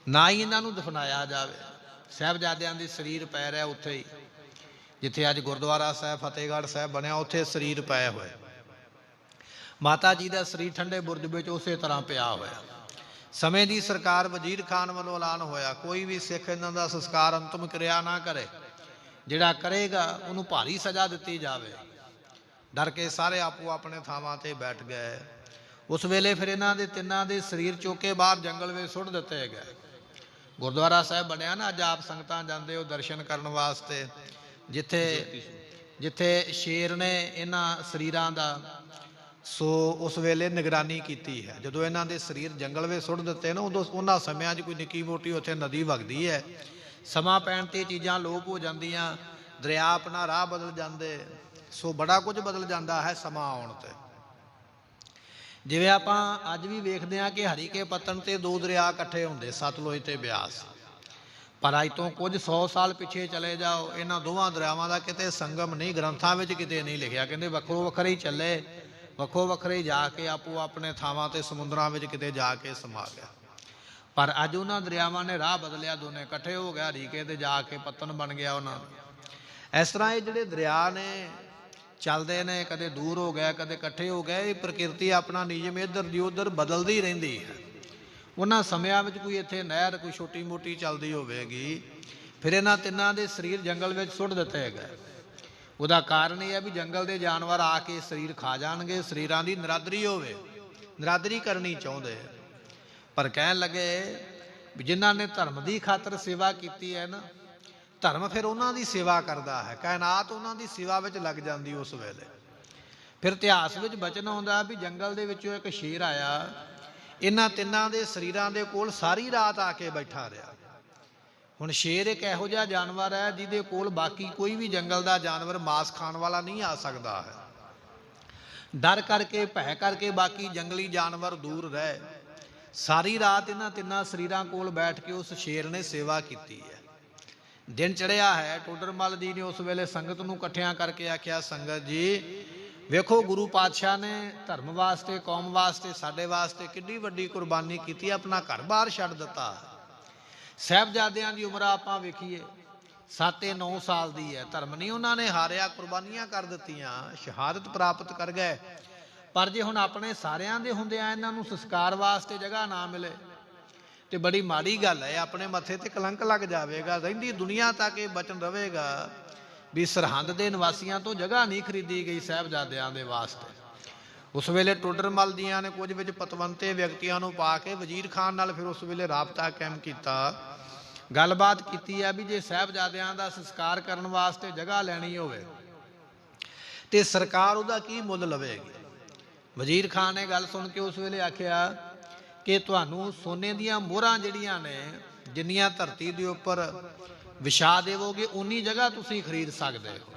ਨਾ ਹੀ ਇਹਨਾਂ ਨੂੰ ਦਫਨਾਇਆ ਜਾਵੇ। ਸਾਹਿਬਜ਼ਾਦਿਆਂ ਦੇ ਸਰੀਰ ਪੈ ਰਿਹਾ ਉੱਥੇ ਹੀ, ਜਿੱਥੇ ਅੱਜ ਗੁਰਦੁਆਰਾ ਸਾਹਿਬ ਫਤਿਹਗੜ੍ਹ ਸਾਹਿਬ ਬਣਿਆ, ਉੱਥੇ ਸਰੀਰ ਪਏ ਹੋਏ। ਮਾਤਾ ਜੀ ਦਾ ਸਰੀਰ ਠੰਡੇ ਬੁਰਜ ਵਿੱਚ ਉਸੇ ਤਰ੍ਹਾਂ ਪਿਆ ਹੋਇਆ। ਸਮੇਂ ਦੀ ਸਰਕਾਰ ਵਜ਼ੀਰ ਖਾਨ ਵੱਲੋਂ ਐਲਾਨ ਹੋਇਆ ਕੋਈ ਵੀ ਸਿੱਖ ਇਹਨਾਂ ਦਾ ਸੰਸਕਾਰ ਅੰਤਮ ਕਿਰਿਆ ਨਾ ਕਰੇ, ਜਿਹੜਾ ਕਰੇਗਾ ਉਹਨੂੰ ਭਾਰੀ ਸਜ਼ਾ ਦਿੱਤੀ ਜਾਵੇ। ਡਰ ਕੇ ਸਾਰੇ ਆਪੋ ਆਪਣੇ ਥਾਵਾਂ ਤੇ ਬੈਠ ਗਏ। ਉਸ ਵੇਲੇ ਫਿਰ ਇਹਨਾਂ ਦੇ ਤਿੰਨਾਂ ਦੇ ਸਰੀਰ ਚੁੱਕ ਕੇ ਬਾਹਰ ਜੰਗਲ ਵਿੱਚ ਸੁੱਟ ਦਿੱਤੇ ਗਏ। ਗੁਰਦੁਆਰਾ ਸਾਹਿਬ ਬਣਿਆ ਨਾ, ਅੱਜ ਆਪ ਸੰਗਤਾਂ ਜਾਂਦੇ ਹੋ ਦਰਸ਼ਨ ਕਰਨ ਵਾਸਤੇ, ਜਿੱਥੇ ਸ਼ੇਰ ਨੇ ਇਹਨਾਂ ਸਰੀਰਾਂ ਦਾ ਸੋ ਉਸ ਵੇਲੇ ਨਿਗਰਾਨੀ ਕੀਤੀ ਹੈ। ਜਦੋਂ ਇਹਨਾਂ ਦੇ ਸਰੀਰ ਜੰਗਲ ਵਿੱਚ ਸੁੱਟ ਦਿੱਤੇ ਨਾ, ਉਦੋਂ ਉਹਨਾਂ ਸਮਿਆਂ 'ਚ ਕੋਈ ਨਿੱਕੀ ਮੋਟੀ ਉੱਥੇ ਨਦੀ ਵਗਦੀ ਹੈ, ਸਮਾਂ ਪੈਣ 'ਤੇ ਚੀਜ਼ਾਂ ਲੋਪ ਹੋ ਜਾਂਦੀਆਂ, ਦਰਿਆ ਆਪਣਾ ਰਾਹ ਬਦਲ ਜਾਂਦੇ, ਸੋ ਬੜਾ ਕੁਝ ਬਦਲ ਜਾਂਦਾ ਹੈ ਸਮਾਂ ਆਉਣ 'ਤੇ। ਜਿਵੇਂ ਆਪਾਂ ਅੱਜ ਵੀ ਵੇਖਦੇ ਹਾਂ ਕਿ ਹਰੀਕੇ ਪੱਤਣ 'ਤੇ ਦੋ ਦਰਿਆ ਇਕੱਠੇ ਹੁੰਦੇ, ਸਤਲੁਜ ਤੇ ਬਿਆਸ, ਪਰ ਅੱਜ ਤੋਂ ਕੁਝ 100 ਸਾਲ ਪਿੱਛੇ ਚਲੇ ਜਾਓ, ਇਹਨਾਂ ਦੋਵਾਂ ਦਰਿਆਵਾਂ ਦਾ ਕਿਤੇ ਸੰਗਮ ਨਹੀਂ, ਗ੍ਰੰਥਾਂ ਵਿੱਚ ਕਿਤੇ ਨਹੀਂ ਲਿਖਿਆ। ਕਹਿੰਦੇ ਵੱਖੋ ਵੱਖਰੇ ਹੀ ਚੱਲੇ, ਵੱਖੋ ਵੱਖਰੇ ਜਾ ਕੇ ਆਪੋ ਆਪਣੇ ਥਾਵਾਂ ਤੇ ਸਮੁੰਦਰਾਂ ਵਿੱਚ ਕਿਤੇ ਜਾ ਕੇ ਸਮਾ ਗਿਆ। ਪਰ ਅੱਜ ਉਹਨਾਂ ਦਰਿਆਵਾਂ ਨੇ ਰਾਹ ਬਦਲਿਆ, ਦੋਨੇ ਇਕੱਠੇ ਹੋ ਗਿਆ, ਹਰੀਕੇ ਤੇ ਜਾ ਕੇ ਪਤਨ ਬਣ ਗਿਆ ਉਹਨਾਂ ਦਾ। ਇਸ ਤਰ੍ਹਾਂ ਇਹ ਜਿਹੜੇ ਦਰਿਆ ਨੇ ਚੱਲਦੇ ਨੇ, ਕਦੇ ਦੂਰ ਹੋ ਗਏ, ਕਦੇ ਇਕੱਠੇ ਹੋ ਗਏ। ਇਹ ਪ੍ਰਕਿਰਤੀ ਆਪਣਾ ਨਿਯਮ ਇੱਧਰ ਦੀ ਉੱਧਰ ਬਦਲਦੀ ਰਹਿੰਦੀ ਹੈ। ਉਹਨਾਂ ਸਮਿਆਂ ਵਿੱਚ ਕੋਈ ਇੱਥੇ ਨਹਿਰ ਕੋਈ ਛੋਟੀ ਮੋਟੀ ਚੱਲਦੀ ਹੋਵੇਗੀ, ਫਿਰ ਇਹਨਾਂ ਤਿੰਨਾਂ ਦੇ ਸਰੀਰ ਜੰਗਲ ਵਿੱਚ ਸੁੱਟ ਦਿੱਤੇ ਗਏ। ਉਹਦਾ ਕਾਰਨ ਇਹ ਹੈ ਵੀ ਜੰਗਲ ਦੇ ਜਾਨਵਰ ਆ ਕੇ ਸਰੀਰ ਖਾ ਜਾਣਗੇ, ਸਰੀਰਾਂ ਦੀ ਨਿਰਾਦਰੀ ਹੋਵੇ, ਨਿਰਾਦਰੀ ਕਰਨੀ ਚਾਹੁੰਦੇ। ਪਰ ਕਹਿਣ ਲੱਗੇ ਵੀ ਜਿਨ੍ਹਾਂ ਨੇ ਧਰਮ ਦੀ ਖਾਤਰ ਸੇਵਾ ਕੀਤੀ ਹੈ ਨਾ, ਧਰਮ ਫਿਰ ਉਹਨਾਂ ਦੀ ਸੇਵਾ ਕਰਦਾ ਹੈ, ਕਾਇਨਾਤ ਉਹਨਾਂ ਦੀ ਸੇਵਾ ਵਿੱਚ ਲੱਗ ਜਾਂਦੀ ਉਸ ਵੇਲੇ। ਫਿਰ ਇਤਿਹਾਸ ਵਿੱਚ ਬਚਨ ਆਉਂਦਾ ਵੀ ਜੰਗਲ ਦੇ ਵਿੱਚੋਂ ਇੱਕ ਸ਼ੇਰ ਆਇਆ, ਇਹਨਾਂ ਤਿੰਨਾਂ ਦੇ ਸਰੀਰਾਂ ਦੇ ਕੋਲ ਸਾਰੀ ਰਾਤ ਆ ਕੇ ਬੈਠਾ ਰਿਹਾ। ਹੁਣ ਸ਼ੇਰ ਇੱਕ ਇਹੋ ਜਿਹਾ ਜਾਨਵਰ ਹੈ ਜਿਹਦੇ ਕੋਲ ਬਾਕੀ ਕੋਈ ਵੀ ਜੰਗਲ ਦਾ ਜਾਨਵਰ ਮਾਸ ਖਾਣ ਵਾਲਾ ਨਹੀਂ ਆ ਸਕਦਾ ਹੈ। ਡਰ ਕਰਕੇ, ਭੈ ਕਰਕੇ ਬਾਕੀ ਜੰਗਲੀ ਜਾਨਵਰ ਦੂਰ ਰਹੇ। ਸਾਰੀ ਰਾਤ ਇਹਨਾਂ ਤਿੰਨਾਂ ਸਰੀਰਾਂ ਕੋਲ ਬੈਠ ਕੇ ਉਸ ਸ਼ੇਰ ਨੇ ਸੇਵਾ ਕੀਤੀ ਹੈ। ਦਿਨ ਚੜ੍ਹਿਆ ਹੈ। ਟੋਡਰ ਮੱਲ ਜੀ ਨੇ ਉਸ ਵੇਲੇ ਸੰਗਤ ਨੂੰ ਇਕੱਠਿਆਂ ਕਰਕੇ ਆਖਿਆ, ਸੰਗਤ ਜੀ ਵੇਖੋ, ਗੁਰੂ ਪਾਤਸ਼ਾਹ ਨੇ ਧਰਮ ਵਾਸਤੇ, ਕੌਮ ਵਾਸਤੇ, ਸਾਡੇ ਵਾਸਤੇ ਕਿੰਨੀ ਵੱਡੀ ਕੁਰਬਾਨੀ ਕੀਤੀ, ਆਪਣਾ ਘਰ-ਬਾਰ ਛੱਡ ਦਿੱਤਾ। ਸਾਹਿਬਜ਼ਾਦਿਆਂ ਦੀ ਉਮਰ ਆਪਾਂ ਵੇਖੀਏ 7-9 ਸਾਲ ਦੀ ਹੈ। ਧਰਮ ਨਹੀਂ ਉਹਨਾਂ ਨੇ ਹਾਰਿਆ, ਕੁਰਬਾਨੀਆਂ ਕਰ ਦਿੱਤੀਆਂ, ਸ਼ਹਾਦਤ ਪ੍ਰਾਪਤ ਕਰ ਗਏ। ਪਰ ਜੇ ਹੁਣ ਆਪਣੇ ਸਾਰਿਆਂ ਦੇ ਹੁੰਦਿਆਂ ਇਹਨਾਂ ਨੂੰ ਸੰਸਕਾਰ ਵਾਸਤੇ ਜਗ੍ਹਾ ਨਾ ਮਿਲੇ ਤੇ ਬੜੀ ਮਾੜੀ ਗੱਲ ਹੈ। ਆਪਣੇ ਮੱਥੇ ਤੇ ਕਲੰਕ ਲੱਗ ਜਾਵੇਗਾ। ਰਹਿੰਦੀ ਦੁਨੀਆ ਤੱਕ ਇਹ ਬਚਨ ਰਹੇਗਾ ਵੀ ਸਰਹੰਦ ਦੇ ਨਿਵਾਸੀਆਂ ਤੋਂ ਜਗ੍ਹਾ ਨਹੀਂ ਖਰੀਦੀ ਗਈ ਸਾਹਿਬਜ਼ਾਦਿਆਂ ਦੇ ਵਾਸਤੇ। ਉਸ ਵੇਲੇ ਟੋਡਰ ਮੱਲ ਜੀਆਂ ਨੇ ਕੁਝ ਵਿੱਚ ਪਤਵੰਤੇ ਵਿਅਕਤੀਆਂ ਨੂੰ ਪਾ ਕੇ ਵਜ਼ੀਰ ਖਾਨ ਨਾਲ ਫਿਰ ਉਸ ਵੇਲੇ ਰਾਬਤਾ ਕਾਇਮ ਕੀਤਾ, ਗੱਲਬਾਤ ਕੀਤੀ ਹੈ ਵੀ ਜੇ ਸਾਹਿਬਜ਼ਾਦਿਆਂ ਦਾ ਸੰਸਕਾਰ ਕਰਨ ਵਾਸਤੇ ਜਗ੍ਹਾ ਲੈਣੀ ਹੋਵੇ ਤੇ ਸਰਕਾਰ ਉਹਦਾ ਕੀ ਮੁੱਲ ਲਵੇਗੀ। ਵਜ਼ੀਰ ਖਾਨ ਨੇ ਗੱਲ ਸੁਣ ਕੇ ਉਸ ਵੇਲੇ ਆਖਿਆ ਕਿ ਤੁਹਾਨੂੰ ਸੋਨੇ ਦੀਆਂ ਮੋਹਰਾਂ ਜਿਹੜੀਆਂ ਨੇ, ਜਿੰਨੀਆਂ ਧਰਤੀ ਦੇ ਉੱਪਰ ਵਿਛਾ ਦੇਵੋਗੇ ਉਨੀ ਜਗ੍ਹਾ ਤੁਸੀਂ ਖਰੀਦ ਸਕਦੇ ਹੋ।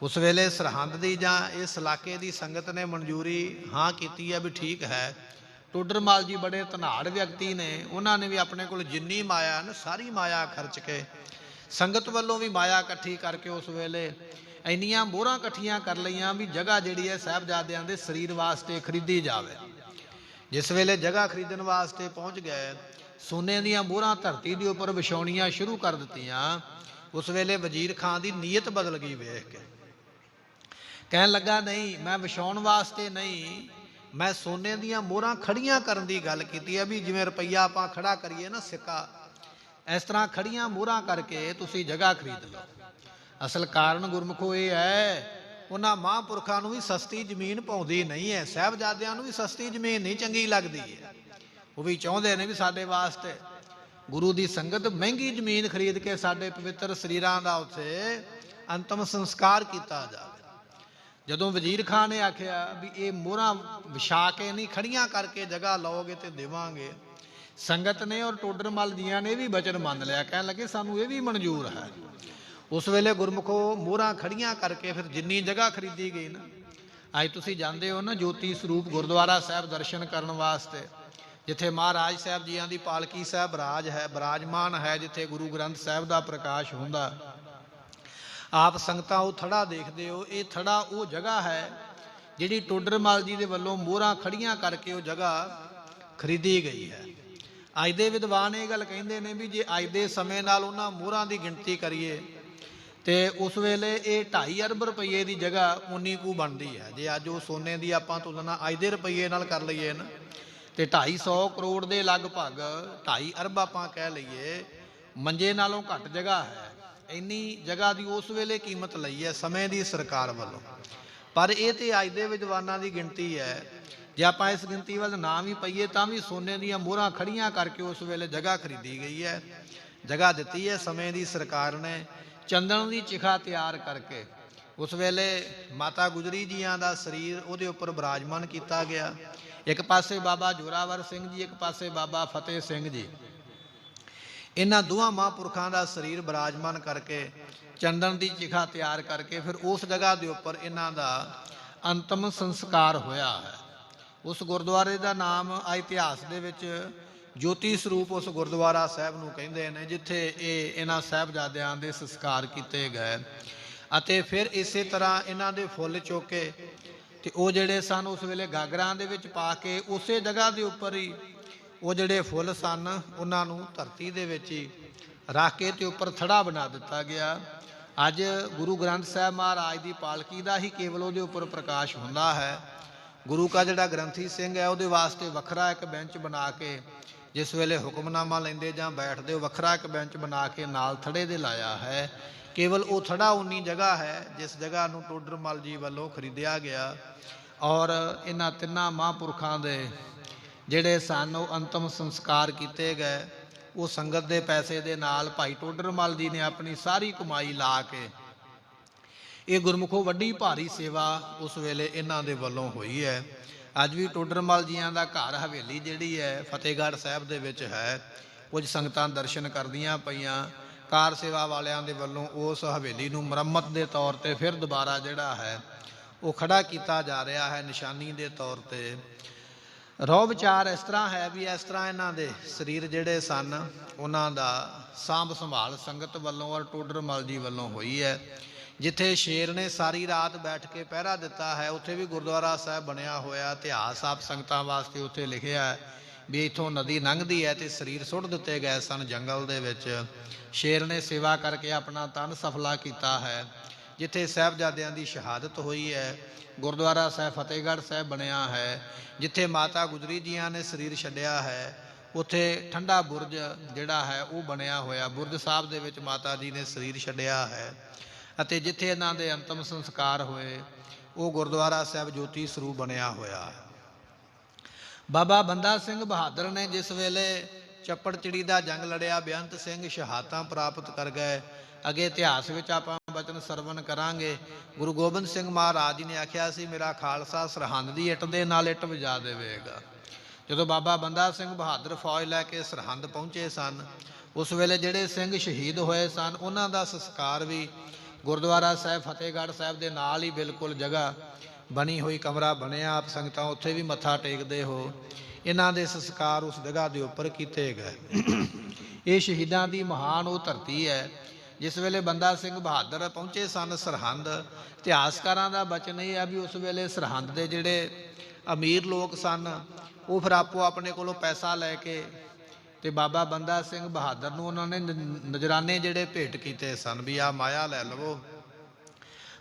ਉਸ ਵੇਲੇ ਸਰਹੰਦ ਦੀ ਜਾਂ ਇਸ ਇਲਾਕੇ ਦੀ ਸੰਗਤ ਨੇ ਮਨਜ਼ੂਰੀ ਹਾਂ ਕੀਤੀ ਹੈ ਵੀ ਠੀਕ ਹੈ। ਟੋਡਰ ਮੱਲ ਜੀ ਬੜੇ ਧਨਾੜ ਵਿਅਕਤੀ ਨੇ, ਉਹਨਾਂ ਨੇ ਵੀ ਆਪਣੇ ਕੋਲ ਜਿੰਨੀ ਮਾਇਆ ਨਾ ਸਾਰੀ ਮਾਇਆ ਖਰਚ ਕੇ, ਸੰਗਤ ਵੱਲੋਂ ਵੀ ਮਾਇਆ ਇਕੱਠੀ ਕਰਕੇ ਉਸ ਵੇਲੇ ਇੰਨੀਆਂ ਮੋਹਰਾਂ ਇਕੱਠੀਆਂ ਕਰ ਲਈਆਂ ਵੀ ਜਗ੍ਹਾ ਜਿਹੜੀ ਹੈ ਸਾਹਿਬਜ਼ਾਦਿਆਂ ਦੇ ਸਰੀਰ ਵਾਸਤੇ ਖਰੀਦੀ ਜਾਵੇ। ਜਿਸ ਵੇਲੇ ਜਗ੍ਹਾ ਖਰੀਦਣ ਵਾਸਤੇ ਪਹੁੰਚ ਗਏ, ਸੋਨੇ ਦੀਆਂ ਮੋਹਰਾਂ ਧਰਤੀ ਦੇ ਉੱਪਰ ਵਿਛਾਉਣੀਆਂ ਸ਼ੁਰੂ ਕਰ ਦਿੱਤੀਆਂ। ਉਸ ਵੇਲੇ ਵਜ਼ੀਰ ਖਾਨ ਦੀ ਨੀਅਤ ਬਦਲ ਗਈ ਵੇਖ ਕੇ। ਕਹਿਣ ਲੱਗਾ, ਨਹੀਂ, ਮੈਂ ਵਿਛਾਉਣ ਵਾਸਤੇ ਨਹੀਂ, ਮੈਂ ਸੋਨੇ ਦੀਆਂ ਮੋਹਰਾਂ ਖੜੀਆਂ ਕਰਨ ਦੀ ਗੱਲ ਕੀਤੀ ਹੈ ਵੀ ਜਿਵੇਂ ਰੁਪਈਆ ਆਪਾਂ ਖੜਾ ਕਰੀਏ ਨਾ ਸਿੱਕਾ, ਇਸ ਤਰ੍ਹਾਂ ਖੜੀਆਂ ਮੋਹਰਾਂ ਕਰਕੇ ਤੁਸੀਂ ਜਗ੍ਹਾ ਖਰੀਦ ਲਓ। ਅਸਲ ਕਾਰਨ ਗੁਰਮੁਖੋ ਇਹ ਹੈ, ਉਹਨਾਂ ਮਹਾਂਪੁਰਖਾਂ ਨੂੰ ਵੀ ਸਸਤੀ ਜ਼ਮੀਨ ਪਾਉਂਦੀ ਨਹੀਂ ਹੈ, ਸਾਹਿਬਜ਼ਾਦਿਆਂ ਨੂੰ ਵੀ ਸਸਤੀ ਜ਼ਮੀਨ ਨਹੀਂ ਚੰਗੀ ਲੱਗਦੀ ਹੈ। ਉਹ ਵੀ ਚਾਹੁੰਦੇ ਨੇ ਵੀ ਸਾਡੇ ਵਾਸਤੇ ਗੁਰੂ ਦੀ ਸੰਗਤ ਮਹਿੰਗੀ ਜ਼ਮੀਨ ਖਰੀਦ ਕੇ ਸਾਡੇ ਪਵਿੱਤਰ ਸਰੀਰਾਂ ਦਾ ਉੱਥੇ ਅੰਤਮ ਸੰਸਕਾਰ ਕੀਤਾ ਜਾਵੇ। ਜਦੋਂ ਵਜ਼ੀਰ ਖਾਨ ਨੇ ਆਖਿਆ ਵੀ ਇਹ ਮੋਹਰਾਂ ਵਿਛਾ ਕੇ ਨਹੀਂ, ਖੜੀਆਂ ਕਰਕੇ ਜਗ੍ਹਾ ਲਓਗੇ ਤੇ ਦੇਵਾਂਗੇ, ਸੰਗਤ ਨੇ ਔਰ ਟੋਡਰ ਮੱਲ ਜੀਆਂ ਨੇ ਵੀ ਬਚਨ ਮੰਨ ਲਿਆ। ਕਹਿਣ ਲੱਗੇ ਸਾਨੂੰ ਇਹ ਵੀ ਮਨਜ਼ੂਰ ਹੈ। ਉਸ ਵੇਲੇ ਗੁਰਮੁਖੋ ਮੋਹਰਾਂ ਖੜੀਆਂ ਕਰਕੇ ਫਿਰ ਜਿੰਨੀ ਜਗ੍ਹਾ ਖਰੀਦੀ ਗਈ ਨਾ, ਅੱਜ ਤੁਸੀਂ ਜਾਂਦੇ ਹੋ ਨਾ ਜੋਤੀ ਸਰੂਪ ਗੁਰਦੁਆਰਾ ਸਾਹਿਬ ਦਰਸ਼ਨ ਕਰਨ ਵਾਸਤੇ, ਜਿੱਥੇ ਮਹਾਰਾਜ ਸਾਹਿਬ ਜੀਆਂ ਦੀ ਪਾਲਕੀ ਸਾਹਿਬ ਬਿਰਾਜਮਾਨ ਹੈ, ਜਿੱਥੇ ਗੁਰੂ ਗ੍ਰੰਥ ਸਾਹਿਬ ਦਾ ਪ੍ਰਕਾਸ਼ ਹੁੰਦਾ। ਆਪ ਸੰਗਤਾਂ ਉਹ ਥੜਾ ਦੇਖਦੇ ਹੋ, ਇਹ ਥੜਾ ਉਹ ਜਗ੍ਹਾ ਹੈ ਜਿਹੜੀ ਟੋਡਰ ਮੱਲ ਜੀ ਦੇ ਵੱਲੋਂ ਮੋਹਰਾਂ ਖੜੀਆਂ ਕਰਕੇ ਉਹ ਜਗ੍ਹਾ ਖਰੀਦੀ ਗਈ ਹੈ। ਅੱਜ ਦੇ ਵਿਦਵਾਨ ਇਹ ਗੱਲ ਕਹਿੰਦੇ ਨੇ ਵੀ ਜੇ ਅੱਜ ਦੇ ਸਮੇਂ ਨਾਲ ਉਹਨਾਂ ਮੋਹਰਾਂ ਦੀ ਗਿਣਤੀ ਕਰੀਏ ਤੇ ਉਸ ਵੇਲੇ ਇਹ 2.5 ਅਰਬ ਰੁਪਏ ਦੀ ਜਗ੍ਹਾ ਉਨੀ ਕੁ ਬਣਦੀ ਹੈ। ਜੇ ਅੱਜ ਉਹ ਸੋਨੇ ਦੀ ਆਪਾਂ ਤੁਲਨਾ ਅੱਜ ਦੇ ਰੁਪਈਏ ਨਾਲ ਕਰ ਲਈਏ ਨਾ ਤੇ 250 ਕਰੋੜ ਦੇ ਲਗਭਗ 2.5 ਅਰਬ ਆਪਾਂ ਕਹਿ ਲਈਏ, ਮੰਜੇ ਨਾਲੋਂ ਘੱਟ ਜਗ੍ਹਾ ਹੈ। ਇੰਨੀ ਜਗ੍ਹਾ ਦੀ ਉਸ ਵੇਲੇ ਕੀਮਤ ਲਈ ਹੈ ਸਮੇਂ ਦੀ ਸਰਕਾਰ ਵੱਲੋਂ। ਪਰ ਇਹ ਤੇ ਅੱਜ ਦੇ ਵਿਦਵਾਨਾਂ ਦੀ ਗਿਣਤੀ ਹੈ। ਜੇ ਆਪਾਂ ਇਸ ਗਿਣਤੀ ਵੱਲ ਨਾ ਵੀ ਪਈਏ ਤਾਂ ਵੀ ਸੋਨੇ ਦੀਆਂ ਮੋਹਰਾਂ ਖੜੀਆਂ ਕਰਕੇ ਉਸ ਵੇਲੇ ਜਗ੍ਹਾ ਖਰੀਦੀ ਗਈ ਹੈ, ਜਗ੍ਹਾ ਦਿੱਤੀ ਹੈ ਸਮੇਂ ਦੀ ਸਰਕਾਰ ਨੇ। ਚੰਦਨ ਦੀ ਚਿਖਾ ਤਿਆਰ ਕਰਕੇ ਉਸ ਵੇਲੇ ਮਾਤਾ ਗੁਜਰੀ ਜੀਆਂ ਦਾ ਸਰੀਰ ਉਹਦੇ ਉੱਪਰ ਬਿਰਾਜਮਾਨ ਕੀਤਾ ਗਿਆ। ਇੱਕ ਪਾਸੇ ਬਾਬਾ ਜੋਰਾਵਰ ਸਿੰਘ ਜੀ, ਇੱਕ ਪਾਸੇ ਬਾਬਾ ਫਤਿਹ ਸਿੰਘ ਜੀ। ਇਹਨਾਂ ਦੋਹਾਂ ਮਹਾਂਪੁਰਖਾਂ ਦਾ ਸਰੀਰ ਬਿਰਾਜਮਾਨ ਕਰਕੇ ਚੰਦਨ ਦੀ ਚਿਖਾ ਤਿਆਰ ਕਰਕੇ ਫਿਰ ਉਸ ਜਗ੍ਹਾ ਦੇ ਉੱਪਰ ਇਹਨਾਂ ਦਾ ਅੰਤਮ ਸੰਸਕਾਰ ਹੋਇਆ ਹੈ। ਉਸ ਗੁਰਦੁਆਰੇ ਦਾ ਨਾਮ ਇਤਿਹਾਸ ਦੇ ਵਿੱਚ ਜੋਤੀ ਸਰੂਪ ਉਸ ਗੁਰਦੁਆਰਾ ਸਾਹਿਬ ਨੂੰ ਕਹਿੰਦੇ ਨੇ, ਜਿੱਥੇ ਇਹਨਾਂ ਸਾਹਿਬਜ਼ਾਦਿਆਂ ਦੇ ਸੰਸਕਾਰ ਕੀਤੇ ਗਏ। ਅਤੇ ਫਿਰ ਇਸੇ ਤਰ੍ਹਾਂ ਇਹਨਾਂ ਦੇ ਫੁੱਲ ਚੁੱਕੇ ਤੇ ਉਹ ਜਿਹੜੇ ਸਨ ਉਸ ਵੇਲੇ ਗਾਗਰਾਂ ਦੇ ਵਿੱਚ ਪਾ ਕੇ ਉਸੇ ਜਗ੍ਹਾ ਦੇ ਉੱਪਰ ਹੀ ਉਹ ਜਿਹੜੇ ਫੁੱਲ ਸਨ ਉਹਨਾਂ ਨੂੰ ਧਰਤੀ ਦੇ ਵਿੱਚ ਹੀ ਰੱਖ ਕੇ ਤੇ ਉੱਪਰ ਥੜਾ ਬਣਾ ਦਿੱਤਾ ਗਿਆ। ਅੱਜ ਗੁਰੂ ਗ੍ਰੰਥ ਸਾਹਿਬ ਮਹਾਰਾਜ ਦੀ ਪਾਲਕੀ ਦਾ ਹੀ ਕੇਵਲ ਉਹਦੇ ਉੱਪਰ ਪ੍ਰਕਾਸ਼ ਹੁੰਦਾ ਹੈ। ਗੁਰੂ ਕਾ ਜਿਹੜਾ ਗ੍ਰੰਥੀ ਸਿੰਘ ਹੈ ਉਹਦੇ ਵਾਸਤੇ ਵੱਖਰਾ ਇੱਕ ਬੈਂਚ ਬਣਾ ਕੇ, ਜਿਸ ਵੇਲੇ ਹੁਕਮਨਾਮਾ ਲੈਂਦੇ ਜਾਂ ਬੈਠਦੇ, ਉਹ ਵੱਖਰਾ ਇੱਕ ਬੈਂਚ ਬਣਾ ਕੇ ਨਾਲ ਥੜੇ ਦੇ ਲਾਇਆ ਹੈ। ਕੇਵਲ ਉਹ ਥੜਾ ਉਨੀ ਜਗ੍ਹਾ ਹੈ ਜਿਸ ਜਗ੍ਹਾ ਨੂੰ ਟੋਡਰ ਮੱਲ ਜੀ ਵੱਲੋਂ ਖਰੀਦਿਆ ਗਿਆ। ਔਰ ਇਹਨਾਂ ਤਿੰਨਾਂ ਮਹਾਂਪੁਰਖਾਂ ਦੇ ਜਿਹੜੇ ਸਨ ਉਹ ਅੰਤਮ ਸੰਸਕਾਰ ਕੀਤੇ ਗਏ। ਉਹ ਸੰਗਤ ਦੇ ਪੈਸੇ ਦੇ ਨਾਲ ਭਾਈ ਟੋਡਰ ਮੱਲ ਜੀ ਨੇ ਆਪਣੀ ਸਾਰੀ ਕਮਾਈ ਲਾ ਕੇ ਇਹ ਗੁਰਮੁਖੋ ਵੱਡੀ ਭਾਰੀ ਸੇਵਾ ਉਸ ਵੇਲੇ ਇਹਨਾਂ ਦੇ ਵੱਲੋਂ ਹੋਈ ਹੈ। ਅੱਜ ਵੀ ਟੋਡਰ ਮੱਲ ਜੀਆਂ ਦਾ ਘਰ ਹਵੇਲੀ ਜਿਹੜੀ ਹੈ ਫਤਿਹਗੜ੍ਹ ਸਾਹਿਬ ਦੇ ਵਿੱਚ ਹੈ। ਕੁਝ ਸੰਗਤਾਂ ਦਰਸ਼ਨ ਕਰਦੀਆਂ ਪਈਆਂ। ਕਾਰ ਸੇਵਾ ਵਾਲਿਆਂ ਦੇ ਵੱਲੋਂ ਉਸ ਹਵੇਲੀ ਨੂੰ ਮੁਰੰਮਤ ਦੇ ਤੌਰ ਤੇ ਫਿਰ ਦੁਬਾਰਾ ਜਿਹੜਾ ਹੈ ਉਹ ਖੜਾ ਕੀਤਾ ਜਾ ਰਿਹਾ ਹੈ ਨਿਸ਼ਾਨੀ ਦੇ ਤੌਰ ਤੇ। ਰੋਹ ਵਿਚਾਰ ਇਸ ਤਰ੍ਹਾਂ ਹੈ ਵੀ ਇਸ ਤਰ੍ਹਾਂ ਇਹਨਾਂ ਦੇ ਸਰੀਰ ਜਿਹੜੇ ਸਨ ਉਹਨਾਂ ਦਾ ਸਾਂਭ ਸੰਭਾਲ ਸੰਗਤ ਵੱਲੋਂ ਔਰ ਟੋਡਰ ਮੱਲ ਜੀ ਵੱਲੋਂ ਹੋਈ ਹੈ। ਜਿੱਥੇ ਸ਼ੇਰ ਨੇ ਸਾਰੀ ਰਾਤ ਬੈਠ ਕੇ ਪਹਿਰਾ ਦਿੱਤਾ ਹੈ, ਉੱਥੇ ਵੀ ਗੁਰਦੁਆਰਾ ਸਾਹਿਬ ਬਣਿਆ ਹੋਇਆ। ਇਤਿਹਾਸ ਆਪ ਸੰਗਤਾਂ ਵਾਸਤੇ ਉੱਥੇ ਲਿਖਿਆ ਹੈ ਵੀ ਇੱਥੋਂ ਨਦੀ ਲੰਘਦੀ ਹੈ ਤੇ ਸਰੀਰ ਸੁੱਟ ਦਿੱਤੇ ਗਏ ਸਨ ਜੰਗਲ ਦੇ ਵਿੱਚ। ਸ਼ੇਰ ਨੇ ਸੇਵਾ ਕਰਕੇ ਆਪਣਾ ਤਨ ਸਫਲਾ ਕੀਤਾ ਹੈ। ਜਿੱਥੇ ਸਾਹਿਬਜ਼ਾਦਿਆਂ ਦੀ ਸ਼ਹਾਦਤ ਹੋਈ ਹੈ, ਗੁਰਦੁਆਰਾ ਸਾਹਿਬ ਫਤਿਹਗੜ੍ਹ ਸਾਹਿਬ ਬਣਿਆ ਹੈ। ਜਿੱਥੇ ਮਾਤਾ ਗੁਜਰੀ ਜੀਆਂ ਨੇ ਸਰੀਰ ਛੱਡਿਆ ਹੈ, ਉੱਥੇ ਠੰਡਾ ਬੁਰਜ ਜਿਹੜਾ ਹੈ ਉਹ ਬਣਿਆ ਹੋਇਆ। ਬੁਰਜ ਸਾਹਿਬ ਦੇ ਵਿੱਚ ਮਾਤਾ ਜੀ ਨੇ ਸਰੀਰ ਛੱਡਿਆ ਹੈ। ਅਤੇ ਜਿੱਥੇ ਇਹਨਾਂ ਦੇ ਅੰਤਮ ਸੰਸਕਾਰ ਹੋਏ ਉਹ ਗੁਰਦੁਆਰਾ ਸਾਹਿਬ ਜੋਤੀ ਸਰੂਪ ਬਣਿਆ ਹੋਇਆ ਹੈ। ਬਾਬਾ ਬੰਦਾ ਸਿੰਘ ਬਹਾਦਰ ਨੇ ਜਿਸ ਵੇਲੇ ਚੱਪੜਚਿੜੀ ਦਾ ਜੰਗ ਲੜਿਆ, ਬੇਅੰਤ ਸਿੰਘ ਸ਼ਹਾਦਤਾਂ ਪ੍ਰਾਪਤ ਕਰ ਗਏ। ਅੱਗੇ ਇਤਿਹਾਸ ਵਿੱਚ ਆਪਾਂ ਬਚਨ ਸਰਵਣ ਕਰਾਂਗੇ। ਗੁਰੂ ਗੋਬਿੰਦ ਸਿੰਘ ਮਹਾਰਾਜ ਜੀ ਨੇ ਆਖਿਆ ਸੀ, ਮੇਰਾ ਖਾਲਸਾ ਸਰਹੰਦ ਦੀ ਇੱਟ ਦੇ ਨਾਲ ਇੱਟ ਵਜਾ ਦੇਵੇਗਾ। ਜਦੋਂ ਬਾਬਾ ਬੰਦਾ ਸਿੰਘ ਬਹਾਦਰ ਫੌਜ ਲੈ ਕੇ ਸਰਹੰਦ ਪਹੁੰਚੇ ਸਨ, ਉਸ ਵੇਲੇ ਜਿਹੜੇ ਸਿੰਘ ਸ਼ਹੀਦ ਹੋਏ ਸਨ ਉਹਨਾਂ ਦਾ ਸੰਸਕਾਰ ਵੀ ਗੁਰਦੁਆਰਾ ਸਾਹਿਬ ਫਤਿਹਗੜ੍ਹ ਸਾਹਿਬ ਦੇ ਨਾਲ ਹੀ ਬਿਲਕੁਲ ਜਗ੍ਹਾ ਬਣੀ ਹੋਈ, ਕਮਰਾ ਬਣਿਆ। ਆਪ ਸੰਗਤਾਂ ਉੱਥੇ ਵੀ ਮੱਥਾ ਟੇਕਦੇ ਹੋ। ਇਹਨਾਂ ਦੇ ਸੰਸਕਾਰ ਉਸ ਜਗ੍ਹਾ ਦੇ ਉੱਪਰ ਕੀਤੇ ਗਏ। ਇਹ ਸ਼ਹੀਦਾਂ ਦੀ ਮਹਾਨ ਉਹ ਧਰਤੀ ਹੈ। ਜਿਸ ਵੇਲੇ ਬੰਦਾ ਸਿੰਘ ਬਹਾਦਰ ਪਹੁੰਚੇ ਸਨ ਸਰਹੰਦ, ਇਤਿਹਾਸਕਾਰਾਂ ਦਾ ਬਚਨ ਇਹ ਹੈ ਵੀ ਉਸ ਵੇਲੇ ਸਰਹੰਦ ਦੇ ਜਿਹੜੇ ਅਮੀਰ ਲੋਕ ਸਨ ਉਹ ਫਿਰ ਆਪੋ ਆਪਣੇ ਕੋਲੋਂ ਪੈਸਾ ਲੈ ਕੇ ਤੇ ਬਾਬਾ ਬੰਦਾ ਸਿੰਘ ਬਹਾਦਰ ਨੂੰ ਉਹਨਾਂ ਨੇ ਨਜ਼ਰਾਨੇ ਜਿਹੜੇ ਭੇਟ ਕੀਤੇ ਸਨ ਵੀ ਆਹ ਮਾਇਆ ਲੈ ਲਵੋ।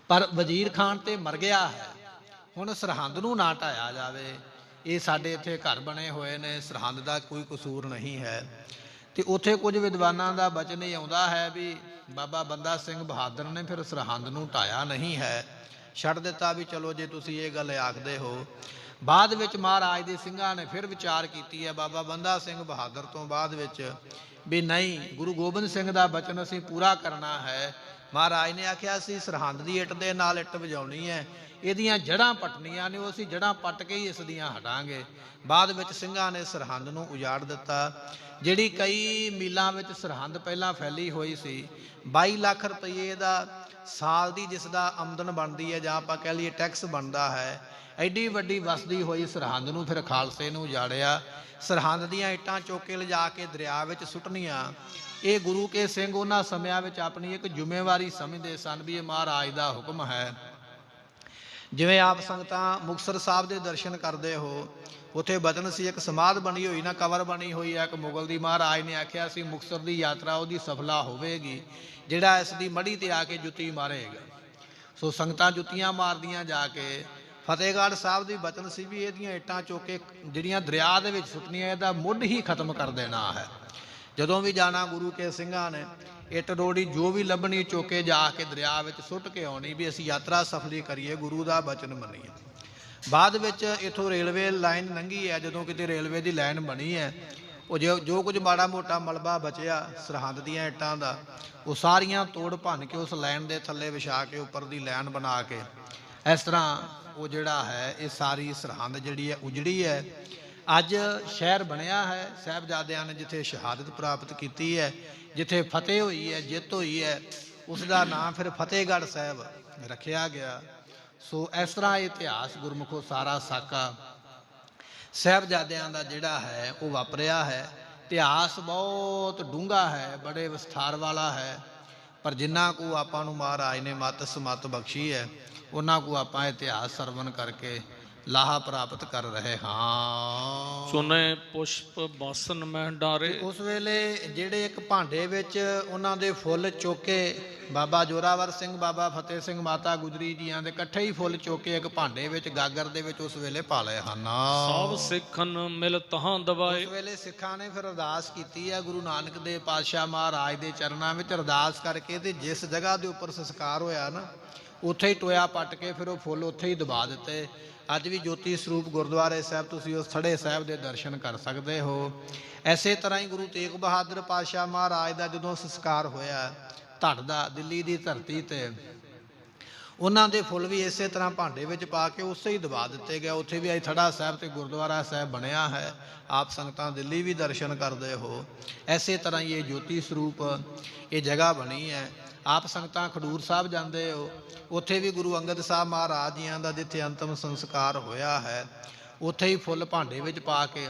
ਪਰ ਵਜ਼ੀਰ ਖਾਨ ਤੇ ਮਰ ਗਿਆ ਹੈ, ਹੁਣ ਸਰਹੰਦ ਨੂੰ ਨਾ ਢਾਇਆ ਜਾਵੇ। ਇਹ ਸਾਡੇ ਇੱਥੇ ਘਰ ਬਣੇ ਹੋਏ ਨੇ, ਸਰਹੰਦ ਦਾ ਕੋਈ ਕਸੂਰ ਨਹੀਂ ਹੈ। ਤੇ ਉੱਥੇ ਕੁਝ ਵਿਦਵਾਨਾਂ ਦਾ ਬਚਨ ਇਹ ਆਉਂਦਾ ਹੈ ਵੀ ਬਾਬਾ ਬੰਦਾ ਸਿੰਘ ਬਹਾਦਰ ਨੇ ਫਿਰ ਸਰਹੰਦ ਨੂੰ ਢਾਇਆ ਨਹੀਂ ਹੈ, ਛੱਡ ਦਿੱਤਾ ਵੀ ਚਲੋ ਜੇ ਤੁਸੀਂ ਇਹ ਗੱਲ ਆਖਦੇ ਹੋ। ਬਾਅਦ ਵਿੱਚ ਮਹਾਰਾਜ ਦੇ ਸਿੰਘਾਂ ਨੇ ਫਿਰ ਵਿਚਾਰ ਕੀਤੀ ਹੈ ਬਾਬਾ ਬੰਦਾ ਸਿੰਘ ਬਹਾਦਰ ਤੋਂ ਬਾਅਦ ਵਿੱਚ ਵੀ ਨਹੀਂ, ਗੁਰੂ ਗੋਬਿੰਦ ਸਿੰਘ ਦਾ ਬਚਨ ਅਸੀਂ ਪੂਰਾ ਕਰਨਾ ਹੈ। ਮਹਾਰਾਜ ਨੇ ਆਖਿਆ ਸੀ ਸਰਹੰਦ ਦੀ ਇੱਟ ਦੇ ਨਾਲ ਇੱਟ ਵਜਾਉਣੀ ਹੈ, ਇਹਦੀਆਂ ਜੜ੍ਹਾਂ ਪੱਟਣੀਆਂ ਨੇ, ਉਹ ਅਸੀਂ ਜੜ੍ਹਾਂ ਪੱਟ ਕੇ ਹੀ ਇਸ ਦੀਆਂ ਹਟਾਂਗੇ। ਬਾਅਦ ਵਿੱਚ ਸਿੰਘਾਂ ਨੇ ਸਰਹੰਦ ਨੂੰ ਉਜਾੜ ਦਿੱਤਾ। ਜਿਹੜੀ ਕਈ ਮੀਲਾਂ ਵਿੱਚ ਸਰਹੰਦ ਪਹਿਲਾਂ ਫੈਲੀ ਹੋਈ ਸੀ, 22 ਲੱਖ ਰੁਪਏ ਦਾ ਸਾਲ ਦੀ ਜਿਸ ਦਾ ਆਮਦਨ ਬਣਦੀ ਹੈ ਜਾਂ ਆਪਾਂ ਕਹਿ ਲਈਏ ਟੈਕਸ ਬਣਦਾ ਹੈ, ਐਡੀ ਵੱਡੀ ਵਸਦੀ ਹੋਈ ਸਰਹੰਦ ਨੂੰ ਫਿਰ ਖਾਲਸੇ ਨੂੰ ਉਜਾੜਿਆ। ਸਰਹੰਦ ਦੀਆਂ ਇੱਟਾਂ ਚੁੱਕ ਕੇ ਲਿਜਾ ਕੇ ਦਰਿਆ ਵਿੱਚ ਸੁੱਟਣੀਆਂ, ਇਹ ਗੁਰੂ ਕੇ ਸਿੰਘ ਉਹਨਾਂ ਸਮਿਆਂ ਵਿੱਚ ਆਪਣੀ ਇੱਕ ਜ਼ਿੰਮੇਵਾਰੀ ਸਮਝਦੇ ਸਨ ਵੀ ਇਹ ਮਹਾਰਾਜ ਦਾ ਹੁਕਮ ਹੈ। ਜਿਵੇਂ ਆਪ ਸੰਗਤਾਂ ਮੁਕਤਸਰ ਸਾਹਿਬ ਦੇ ਦਰਸ਼ਨ ਕਰਦੇ ਹੋ, ਉੱਥੇ ਬਚਨ ਸੀ, ਇੱਕ ਸਮਾਧ ਬਣੀ ਹੋਈ ਨਾ, ਕਬਰ ਬਣੀ ਹੋਈ ਹੈ ਇੱਕ ਮੁਗਲ ਦੀ। ਮਹਾਰਾਜ ਨੇ ਆਖਿਆ ਸੀ ਮੁਕਤਸਰ ਦੀ ਯਾਤਰਾ ਉਹਦੀ ਸਫਲਾ ਹੋਵੇਗੀ ਜਿਹੜਾ ਇਸ ਦੀ ਮੜੀ ਤੇ ਆ ਕੇ ਜੁੱਤੀ ਮਾਰੇਗਾ। ਸੋ ਸੰਗਤਾਂ ਜੁੱਤੀਆਂ ਮਾਰਦੀਆਂ ਜਾ ਕੇ। ਫਤਿਹਗੜ੍ਹ ਸਾਹਿਬ ਦੀ ਬਚਨ ਸੀ ਵੀ ਇਹਦੀਆਂ ਇੱਟਾਂ ਚੁੱਕ ਕੇ ਜਿਹੜੀਆਂ ਦਰਿਆ ਦੇ ਵਿੱਚ ਸੁੱਟਣੀਆਂ, ਇਹਦਾ ਮੁੱਢ ਹੀ ਖਤਮ ਕਰ ਦੇਣਾ ਹੈ। ਜਦੋਂ ਵੀ ਜਾਣਾ ਗੁਰੂ ਕੇ ਸਿੰਘਾਂ ਨੇ ਇੱਟ ਰੋੜੀ ਜੋ ਵੀ ਲੱਭਣੀ ਚੁੱਕ ਕੇ ਜਾ ਕੇ ਦਰਿਆ ਵਿੱਚ ਸੁੱਟ ਕੇ ਆਉਣੀ ਵੀ ਅਸੀਂ ਯਾਤਰਾ ਸਫਲੀ ਕਰੀਏ, ਗੁਰੂ ਦਾ ਬਚਨ ਮੰਨੀਏ। ਬਾਅਦ ਵਿੱਚ ਇੱਥੋਂ ਰੇਲਵੇ ਲਾਈਨ ਲੰਘੀ ਹੈ, ਜਦੋਂ ਕਿਤੇ ਰੇਲਵੇ ਦੀ ਲਾਈਨ ਬਣੀ ਹੈ, ਉਹ ਜੋ ਕੁਝ ਮਾੜਾ ਮੋਟਾ ਮਲਬਾ ਬਚਿਆ ਸਰਹੰਦ ਦੀਆਂ ਇੱਟਾਂ ਦਾ, ਉਹ ਸਾਰੀਆਂ ਤੋੜ ਭੰਨ ਕੇ ਉਸ ਲਾਈਨ ਦੇ ਥੱਲੇ ਵਿਛਾ ਕੇ ਉੱਪਰ ਦੀ ਲਾਈਨ ਬਣਾ ਕੇ ਇਸ ਤਰ੍ਹਾਂ ਉਹ ਜਿਹੜਾ ਹੈ ਇਹ ਸਾਰੀ ਸਰਹੰਦ ਜਿਹੜੀ ਹੈ ਉਜੜੀ ਹੈ। ਅੱਜ ਸ਼ਹਿਰ ਬਣਿਆ ਹੈ ਸਾਹਿਬਜ਼ਾਦਿਆਂ ਨੇ ਜਿੱਥੇ ਸ਼ਹਾਦਤ ਪ੍ਰਾਪਤ ਕੀਤੀ ਹੈ, ਜਿੱਥੇ ਫਤਿਹ ਹੋਈ ਹੈ, ਜਿੱਤ ਹੋਈ ਹੈ, ਉਸ ਦਾ ਨਾਮ ਫਿਰ ਫਤਿਹਗੜ੍ਹ ਸਾਹਿਬ ਰੱਖਿਆ ਗਿਆ। ਸੋ ਇਸ ਤਰ੍ਹਾਂ ਇਹ ਇਤਿਹਾਸ ਗੁਰਮੁਖੋ ਸਾਰਾ ਸਾਕਾ ਸਾਹਿਬਜ਼ਾਦਿਆਂ ਦਾ ਜਿਹੜਾ ਹੈ ਉਹ ਵਾਪਰਿਆ ਹੈ। ਇਤਿਹਾਸ ਬਹੁਤ ਡੂੰਘਾ ਹੈ, ਬੜੇ ਵਿਸਥਾਰ ਵਾਲਾ ਹੈ, ਪਰ ਜਿੰਨਾ ਕੁ ਆਪਾਂ ਨੂੰ ਮਹਾਰਾਜ ਨੇ ਮੱਤ ਸਮੱਤ ਬਖਸ਼ੀ ਹੈ ਉਹਨਾਂ ਕੁ ਆਪਾਂ ਇਤਿਹਾਸ ਸਰਵਣ ਕਰਕੇ ਲਾਹਾ ਪ੍ਰਾਪਤ ਕਰ ਰਹੇ ਹਾਂ। ਸੁਨੇ ਪੁਸ਼ਪ ਬਾਸਨ ਮਹਿ ਡਾਰੇ। ਉਸ ਵੇਲੇ ਜਿਹੜੇ ਇੱਕ ਭਾਂਡੇ ਵਿੱਚ ਉਹਨਾਂ ਦੇ ਫੁੱਲ ਚੋਕੇ, ਬਾਬਾ ਜੋਰਾਵਰ ਸਿੰਘ, ਬਾਬਾ ਫਤਿਹ ਸਿੰਘ, ਮਾਤਾ ਗੁਜਰੀ ਜੀਆਂ ਦੇ ਇਕੱਠੇ ਹੀ ਫੁੱਲ ਚੋਕੇ ਇੱਕ ਭਾਂਡੇ ਵਿੱਚ, ਗਾਗਰ ਦੇ ਵਿੱਚ ਉਸ ਵੇਲੇ ਪਾ ਲਏ ਹਨ। ਸਭ ਸਿੱਖਨ ਮਿਲ ਤਹਾਂ ਦਵਾਏ। ਉਸ ਵੇਲੇ ਸਿੱਖਾਂ ਨੇ ਫਿਰ ਅਰਦਾਸ ਕੀਤੀ ਹੈ ਗੁਰੂ ਨਾਨਕ ਦੇਵ ਪਾਤਸ਼ਾਹ ਮਹਾਰਾਜ ਦੇ ਚਰਨਾਂ ਵਿੱਚ ਅਰਦਾਸ ਕਰਕੇ, ਤੇ ਜਿਸ ਜਗ੍ਹਾ ਦੇ ਉੱਪਰ ਸੰਸਕਾਰ ਹੋਇਆ ਨਾ ਉੱਥੇ ਹੀ ਟੋਇਆ ਪੱਟ ਕੇ ਫਿਰ ਉਹ ਫੁੱਲ ਉੱਥੇ ਹੀ ਦਬਾ ਦਿੱਤੇ। ਅੱਜ ਵੀ ਜੋਤੀ ਸਰੂਪ ਗੁਰਦੁਆਰੇ ਸਾਹਿਬ ਤੁਸੀਂ ਉਸ ਥੜੇ ਸਾਹਿਬ ਦੇ ਦਰਸ਼ਨ ਕਰ ਸਕਦੇ ਹੋ। ਐਸੇ ਤਰ੍ਹਾਂ ਹੀ ਗੁਰੂ ਤੇਗ ਬਹਾਦਰ ਪਾਤਸ਼ਾਹ ਮਹਾਰਾਜ ਦਾ ਜਦੋਂ ਸੰਸਕਾਰ ਹੋਇਆ ਧੜ ਦਾ ਦਿੱਲੀ ਦੀ ਧਰਤੀ ਤੇ, ਉਹਨਾਂ ਦੇ ਫੁੱਲ ਵੀ ਇਸੇ ਤਰ੍ਹਾਂ ਭਾਂਡੇ ਵਿੱਚ ਪਾ ਕੇ ਉਸੇ ਹੀ ਦਬਾ ਦਿੱਤੇ ਗਏ। ਉੱਥੇ ਵੀ ਅੱਜ ਥੜਾ ਸਾਹਿਬ ਤੇ ਗੁਰਦੁਆਰਾ ਸਾਹਿਬ ਬਣਿਆ ਹੈ, ਆਪ ਸੰਗਤਾਂ ਦਿੱਲੀ ਵੀ ਦਰਸ਼ਨ ਕਰਦੇ ਹੋ। ਐਸੇ ਤਰ੍ਹਾਂ ਹੀ ਇਹ ਜੋਤੀ ਸਰੂਪ ਇਹ ਜਗ੍ਹਾ ਬਣੀ ਹੈ। ਆਪ ਸੰਗਤਾਂ ਖਡੂਰ ਸਾਹਿਬ ਜਾਂਦੇ ਹੋ, ਉੱਥੇ ਵੀ ਗੁਰੂ ਅੰਗਦ ਸਾਹਿਬ ਮਹਾਰਾਜ ਜੀਆਂ ਦਾ ਜਿੱਥੇ ਅੰਤਮ ਸੰਸਕਾਰ ਹੋਇਆ ਹੈ ਉੱਥੇ ਹੀ ਫੁੱਲ ਭਾਂਡੇ ਵਿੱਚ ਪਾ ਕੇ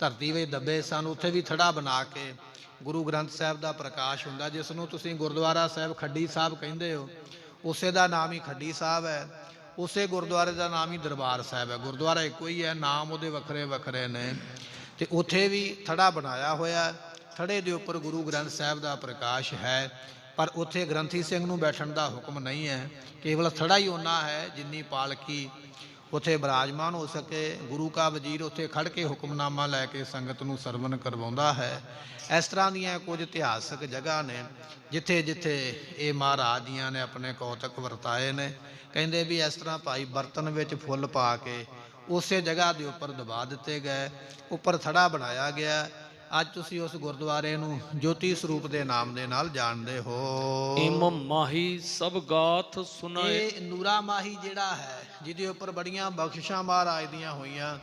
ਧਰਤੀ ਵਿੱਚ ਦੱਬੇ ਸਨ। ਉੱਥੇ ਵੀ ਥੜਾ ਬਣਾ ਕੇ ਗੁਰੂ ਗ੍ਰੰਥ ਸਾਹਿਬ ਦਾ ਪ੍ਰਕਾਸ਼ ਹੁੰਦਾ, ਜਿਸ ਨੂੰ ਤੁਸੀਂ ਗੁਰਦੁਆਰਾ ਸਾਹਿਬ ਖੱਡੀ ਸਾਹਿਬ ਕਹਿੰਦੇ ਹੋ, ਉਸੇ ਦਾ ਨਾਮ ਹੀ ਖੱਡੀ ਸਾਹਿਬ ਹੈ। ਉਸੇ ਗੁਰਦੁਆਰੇ ਦਾ ਨਾਮ ਹੀ ਦਰਬਾਰ ਸਾਹਿਬ ਹੈ। ਗੁਰਦੁਆਰਾ ਇੱਕੋ ਹੀ ਹੈ, ਨਾਮ ਉਹਦੇ ਵੱਖਰੇ ਵੱਖਰੇ ਨੇ। ਤੇ ਉੱਥੇ ਵੀ ਥੜਾ ਬਣਾਇਆ ਹੋਇਆ, ਥੜੇ ਦੇ ਉੱਪਰ ਗੁਰੂ ਗ੍ਰੰਥ ਸਾਹਿਬ ਦਾ ਪ੍ਰਕਾਸ਼ ਹੈ। ਪਰ ਉੱਥੇ ਗ੍ਰੰਥੀ ਸਿੰਘ ਨੂੰ ਬੈਠਣ ਦਾ ਹੁਕਮ ਨਹੀਂ ਹੈ, ਕੇਵਲ ਥੜਾ ਹੀ ਉਹਨਾਂ ਹੈ ਜਿੰਨੀ ਪਾਲਕੀ ਉੱਥੇ ਬਿਰਾਜਮਾਨ ਹੋ ਸਕੇ। ਗੁਰੂ ਕਾ ਵਜ਼ੀਰ ਉੱਥੇ ਖੜ੍ਹ ਕੇ ਹੁਕਮਨਾਮਾ ਲੈ ਕੇ ਸੰਗਤ ਨੂੰ ਸਰਵਨ ਕਰਵਾਉਂਦਾ ਹੈ। ਇਸ ਤਰ੍ਹਾਂ ਦੀਆਂ ਕੁਝ ਇਤਿਹਾਸਕ ਜਗ੍ਹਾ ਨੇ ਜਿੱਥੇ ਜਿੱਥੇ ਇਹ ਮਹਾਰਾਜ ਜੀਆਂ ਨੇ ਆਪਣੇ ਕੌਤਕ ਵਰਤਾਏ ਨੇ। ਕਹਿੰਦੇ ਵੀ ਇਸ ਤਰ੍ਹਾਂ ਭਾਈ ਬਰਤਨ ਵਿੱਚ ਫੁੱਲ ਪਾ ਕੇ ਉਸੇ ਜਗ੍ਹਾ ਦੇ ਉੱਪਰ ਦਬਾ ਦਿੱਤੇ ਗਏ, ਉੱਪਰ ਥੜਾ ਬਣਾਇਆ ਗਿਆ। ਅੱਜ ਤੁਸੀਂ ਉਸ ਗੁਰਦੁਆਰੇ ਨੂੰ ਜੋਤੀ ਸਰੂਪ ਦੇ ਨਾਮ ਦੇ ਨਾਲ ਜਾਣਦੇ ਹੋ। ਇਮ ਮਾਹੀ ਸਭ ਗਾਥ ਸੁਨਾਏ। ਇਹ ਨੂਰਾ ਮਾਹੀ ਜਿਹੜਾ ਹੈ, ਜਿਹਦੇ ਉੱਪਰ ਬੜੀਆਂ ਬਖਸ਼ਿਸ਼ਾਂ ਮਹਾਰਾਜ ਦੀਆਂ ਹੋਈਆਂ,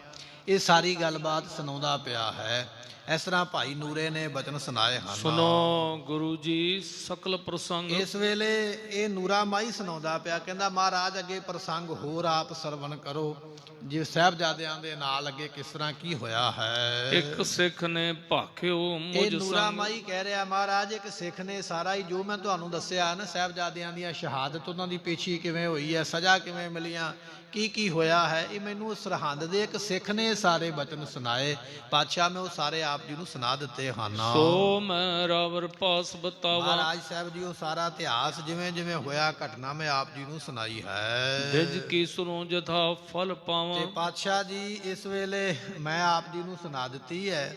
ਇਹ ਸਾਰੀ ਗੱਲਬਾਤ ਸੁਣਾਉਂਦਾ ਪਿਆ ਹੈ। ਇਸ ਤਰ੍ਹਾਂ ਭਾਈ ਨੂਰੇ ਨੇ ਬਚਨ ਸੁਣਾਏ ਹਨ। ਸੁਨੋ ਗੁਰੂ ਜੀ ਸਕਲ ਪ੍ਰਸੰਗ। ਇਸ ਵੇਲੇ ਇਹ ਨੂਰਾ ਮਾਹੀ ਸੁਣਾਉਂਦਾ ਪਿਆ, ਕਹਿੰਦਾ ਮਹਾਰਾਜ ਅੱਗੇ ਪ੍ਰਸੰਗ ਹੋਰ ਆਪ ਸਰਵਣ ਕਰੋ, ਜੇ ਸਾਹਿਬਜ਼ਾਦਿਆਂ ਦੇ ਨਾਲ ਅੱਗੇ ਕਿਸ ਤਰ੍ਹਾਂ ਕੀ ਹੋਇਆ ਹੈ। ਇੱਕ ਸਿੱਖ ਨੇ ਭਾਖਿਓ ਮੁਝ ਇਹ ਨੂਰਾ ਸੰਗ। ਮਾਹੀ ਕਹਿ ਰਿਹਾ ਮਹਾਰਾਜ, ਇੱਕ ਸਿੱਖ ਨੇ ਸਾਰਾ ਹੀ ਜੋ ਮੈਂ ਤੁਹਾਨੂੰ ਦੱਸਿਆ ਨਾ, ਸਾਹਿਬਜ਼ਾਦਿਆਂ ਦੀਆਂ ਸ਼ਹਾਦਤ, ਉਹਨਾਂ ਦੀ ਪੇਸ਼ੀ ਕਿਵੇਂ ਹੋਈ ਹੈ, ਸਜ਼ਾ ਕਿਵੇਂ ਮਿਲੀਆਂ, ਕੀ ਕੀ ਹੋਇਆ ਹੈ, ਇਹ ਮੈਨੂੰ ਸਰਹੰਦ ਦੇ ਇੱਕ ਸਿੱਖ ਨੇ ਸਾਰੇ ਬਚਨ ਸੁਣਾਏ। ਪਾਤਸ਼ਾਹ ਮੈਂ ਉਹ ਸਾਰੇ ਆਪ ਜੀ ਨੂੰ ਸੁਣਾ ਦਿੱਤੇ ਹਨ। ਸੋ ਮੈਂ ਰਾਵਰ ਪਾਸ ਬਤਾਵਾ। ਮਹਾਰਾਜ ਸਾਹਿਬ ਜੀ ਉਹ ਸਾਰਾ ਇਤਿਹਾਸ ਜਿਵੇਂ ਜਿਵੇਂ ਹੋਇਆ ਘਟਨਾ ਮੈਂ ਆਪ ਜੀ ਨੂੰ ਸੁਣਾਈ ਹੈ। ਦਿਜ ਕੀ ਸੁਨੋ ਜਥਾ ਫਲ ਪਾਵਾਂ। ਤੇ ਪਾਤਸ਼ਾਹ ਜੀ ਇਸ ਵੇਲੇ ਮੈਂ ਆਪ ਜੀ ਨੂੰ ਸੁਣਾ ਦਿੱਤੀ ਹੈ,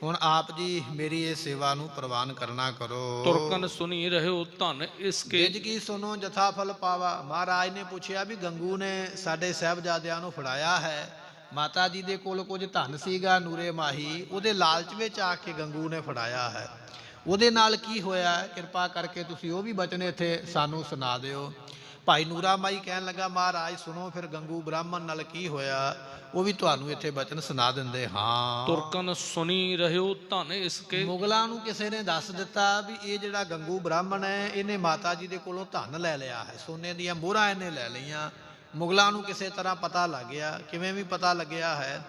ਹੁਣ ਆਪ ਜੀ ਮੇਰੀ ਇਹ ਸੇਵਾ ਨੂੰ ਪ੍ਰਵਾਨ ਕਰਨਾ ਕਰੋ। ਤੁਰਕਨ ਸੁਣੀ ਰਹਿਓ ਧਨ ਇਸਕੇ। ਜਿਜ ਕੀ ਸੁਨੋ ਜਥਾ ਫਲ ਪਾਵਾ। ਮਹਾਰਾਜ ਨੇ ਪੁੱਛਿਆ ਵੀ ਗੰਗੂ ਨੇ ਸਾਡੇ ਸਾਹਿਬਜ਼ਾਦਿਆਂ ਨੂੰ ਫੜਾਇਆ ਹੈ, ਮਾਤਾ ਜੀ ਦੇ ਕੋਲ ਕੁਝ ਧਨ ਸੀਗਾ ਨੂਰੇ ਮਾਹੀ, ਉਹਦੇ ਲਾਲਚ ਵਿੱਚ ਆ ਕੇ ਗੰਗੂ ਨੇ ਫੜਾਇਆ ਹੈ, ਉਹਦੇ ਨਾਲ ਕੀ ਹੋਇਆ, ਕਿਰਪਾ ਕਰਕੇ ਤੁਸੀਂ ਉਹ ਵੀ ਬਚਨ ਇੱਥੇ ਸਾਨੂੰ ਸੁਣਾ ਦਿਓ। ਭਾਈ ਨੂਰਾ ਮਾਈ ਕਹਿਣ ਲੱਗਾ ਮਹਾਰਾਜ ਸੁਣੋ ਫਿਰ ਗੰਗੂ ਬ੍ਰਾਹਮਣ ਨਾਲ ਕੀ ਹੋਇਆ, ਉਹ ਵੀ ਤੁਹਾਨੂੰ ਇੱਥੇ ਬਚਨ ਸੁਣਾ ਦਿੰਦੇ ਹਾਂ। ਤੁਰਕਨ ਸੁਣੀ ਰਹਿਓ ਧਨ ਇਸਕੇ। ਮੁਗਲਾਂ ਨੂੰ ਕਿਸੇ ਨੇ ਦੱਸ ਦਿੱਤਾ ਵੀ ਇਹ ਜਿਹੜਾ ਗੰਗੂ ਬ੍ਰਾਹਮਣ ਹੈ ਇਹਨੇ ਮਾਤਾ ਜੀ ਦੇ ਕੋਲੋਂ ਧਨ ਲੈ ਲਿਆ ਹੈ, ਸੋਨੇ ਦੀਆਂ ਮੋਹਰਾਂ ਇਹਨੇ ਲੈ ਲਈਆਂ। ਮੁਗਲਾਂ ਨੂੰ ਕਿਸੇ ਤਰ੍ਹਾਂ ਪਤਾ ਲੱਗ ਗਿਆ, ਕਿਵੇਂ ਵੀ ਪਤਾ ਲੱਗਿਆ ਹੈ,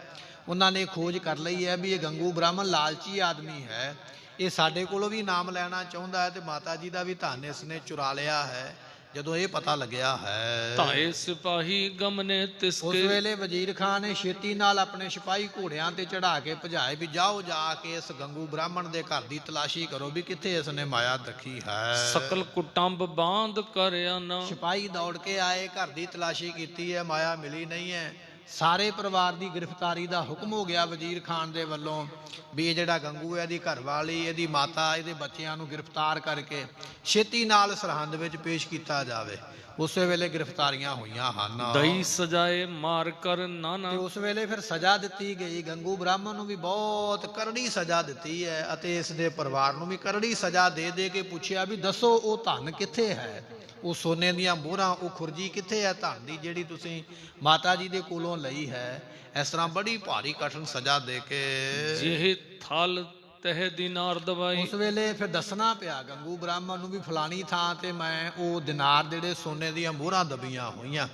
ਉਹਨਾਂ ਨੇ ਖੋਜ ਕਰ ਲਈ ਹੈ ਵੀ ਇਹ ਗੰਗੂ ਬ੍ਰਾਹਮਣ ਲਾਲਚੀ ਆਦਮੀ ਹੈ, ਇਹ ਸਾਡੇ ਕੋਲੋਂ ਵੀ ਨਾਮ ਲੈਣਾ ਚਾਹੁੰਦਾ ਹੈ ਤੇ ਮਾਤਾ ਜੀ ਦਾ ਵੀ ਧਨ ਇਸਨੇ ਚੁਰਾ ਲਿਆ ਹੈ। ਜਦੋਂ ਇਹ ਪਤਾ ਲੱਗਿਆ ਹੈ ਧਾਏ ਸਿਪਾਹੀ ਗਮਨੇ ਉਸ ਤਿਸਕੇ। ਵੇਲੇ ਵਜ਼ੀਰ ਖਾਨ ਨੇ ਛੇਤੀ ਨਾਲ ਆਪਣੇ ਸਿਪਾਹੀ ਘੋੜਿਆਂ ਤੇ ਚੜਾ ਕੇ ਭਜਾਏ ਵੀ ਜਾਓ ਜਾ ਕੇ ਇਸ ਗੰਗੂ ਬ੍ਰਾਹਮਣ ਦੇ ਘਰ ਦੀ ਤਲਾਸ਼ੀ ਕਰੋ ਵੀ ਕਿੱਥੇ ਇਸਨੇ ਮਾਇਆ ਰੱਖੀ ਹੈ। ਸਕਲ ਕੁਟੰਬ ਬਾਂਧ ਕਰਿਆ ਨਾ। ਸਿਪਾਹੀ ਦੌੜ ਕੇ ਆਏ, ਘਰ ਦੀ ਤਲਾਸ਼ੀ ਕੀਤੀ ਹੈ, ਮਾਇਆ ਮਿਲੀ ਨਹੀਂ ਹੈ। ਸਾਰੇ ਪਰਿਵਾਰ ਦੀ ਗ੍ਰਿਫਤਾਰੀ ਦਾ ਹੁਕਮ ਹੋ ਗਿਆ ਵਜ਼ੀਰ ਖਾਨ ਦੇ ਵੱਲੋਂ ਵੀ ਇਹ ਜਿਹੜਾ ਗੰਗੂ ਹੈ, ਇਹਦੀ ਘਰਵਾਲੀ, ਇਹਦੀ ਮਾਤਾ, ਇਹਦੇ ਬੱਚਿਆਂ ਨੂੰ ਗ੍ਰਿਫਤਾਰ ਕਰਕੇ ਛੇਤੀ ਨਾਲ ਸਰਹੰਦ ਵਿੱਚ ਪੇਸ਼ ਕੀਤਾ ਜਾਵੇ। ਉਸੇ ਵੇਲੇ ਗ੍ਰਿਫਤਾਰੀਆਂ ਹੋਈਆਂ ਹਨ। ਦਈ ਸਜਾਏ ਮਾਰ ਕਰ ਨਾਨਾ। ਤੇ ਉਸ ਵੇਲੇ ਫਿਰ ਸਜ਼ਾ ਦਿੱਤੀ ਗਈ। ਗੰਗੂ ਬ੍ਰਾਹਮਣ ਨੂੰ ਵੀ ਬਹੁਤ ਕਰੜੀ ਸਜ਼ਾ ਦਿੱਤੀ ਹੈ ਅਤੇ ਇਸ ਦੇ ਪਰਿਵਾਰ ਨੂੰ ਵੀ ਕਰੜੀ ਸਜ਼ਾ ਦੇ ਦੇ ਕੇ ਪੁੱਛਿਆ ਵੀ ਦੱਸੋ ਉਹ ਧਨ ਕਿੱਥੇ ਹੈ, ਉਹ ਸੋਨੇ ਦੀਆਂ ਮੋਹਰਾਂ, ਉਹ ਖੁਰਜੀ ਕਿੱਥੇ ਹੈ ਧਨ ਦੀ ਜਿਹੜੀ ਤੁਸੀਂ ਮਾਤਾ ਜੀ ਦੇ ਕੋਲੋਂ ਲਈ ਹੈ। ਇਸ ਤਰ੍ਹਾਂ ਬੜੀ ਭਾਰੀ ਕਠਿਨ ਸਜ਼ਾ ਦੇ ਕੇ ਜਿਹੇ ਥਲ ਤਹਿ ਦਿਨਾਰ ਦਵਾਈ। ਉਸ ਵੇਲੇ ਫਿਰ ਦੱਸਣਾ ਪਿਆ ਗੰਗੂ ਬ੍ਰਾਹਮਣ ਨੂੰ ਵੀ ਫਲਾਣੀ ਥਾਂ ਤੇ ਮੈਂ ਉਹ ਦਿਨਾਰ ਜਿਹੜੇ ਸੋਨੇ ਦੀਆਂ ਮੋਹਰਾਂ ਦਬੀਆਂ ਹੋਈਆਂ।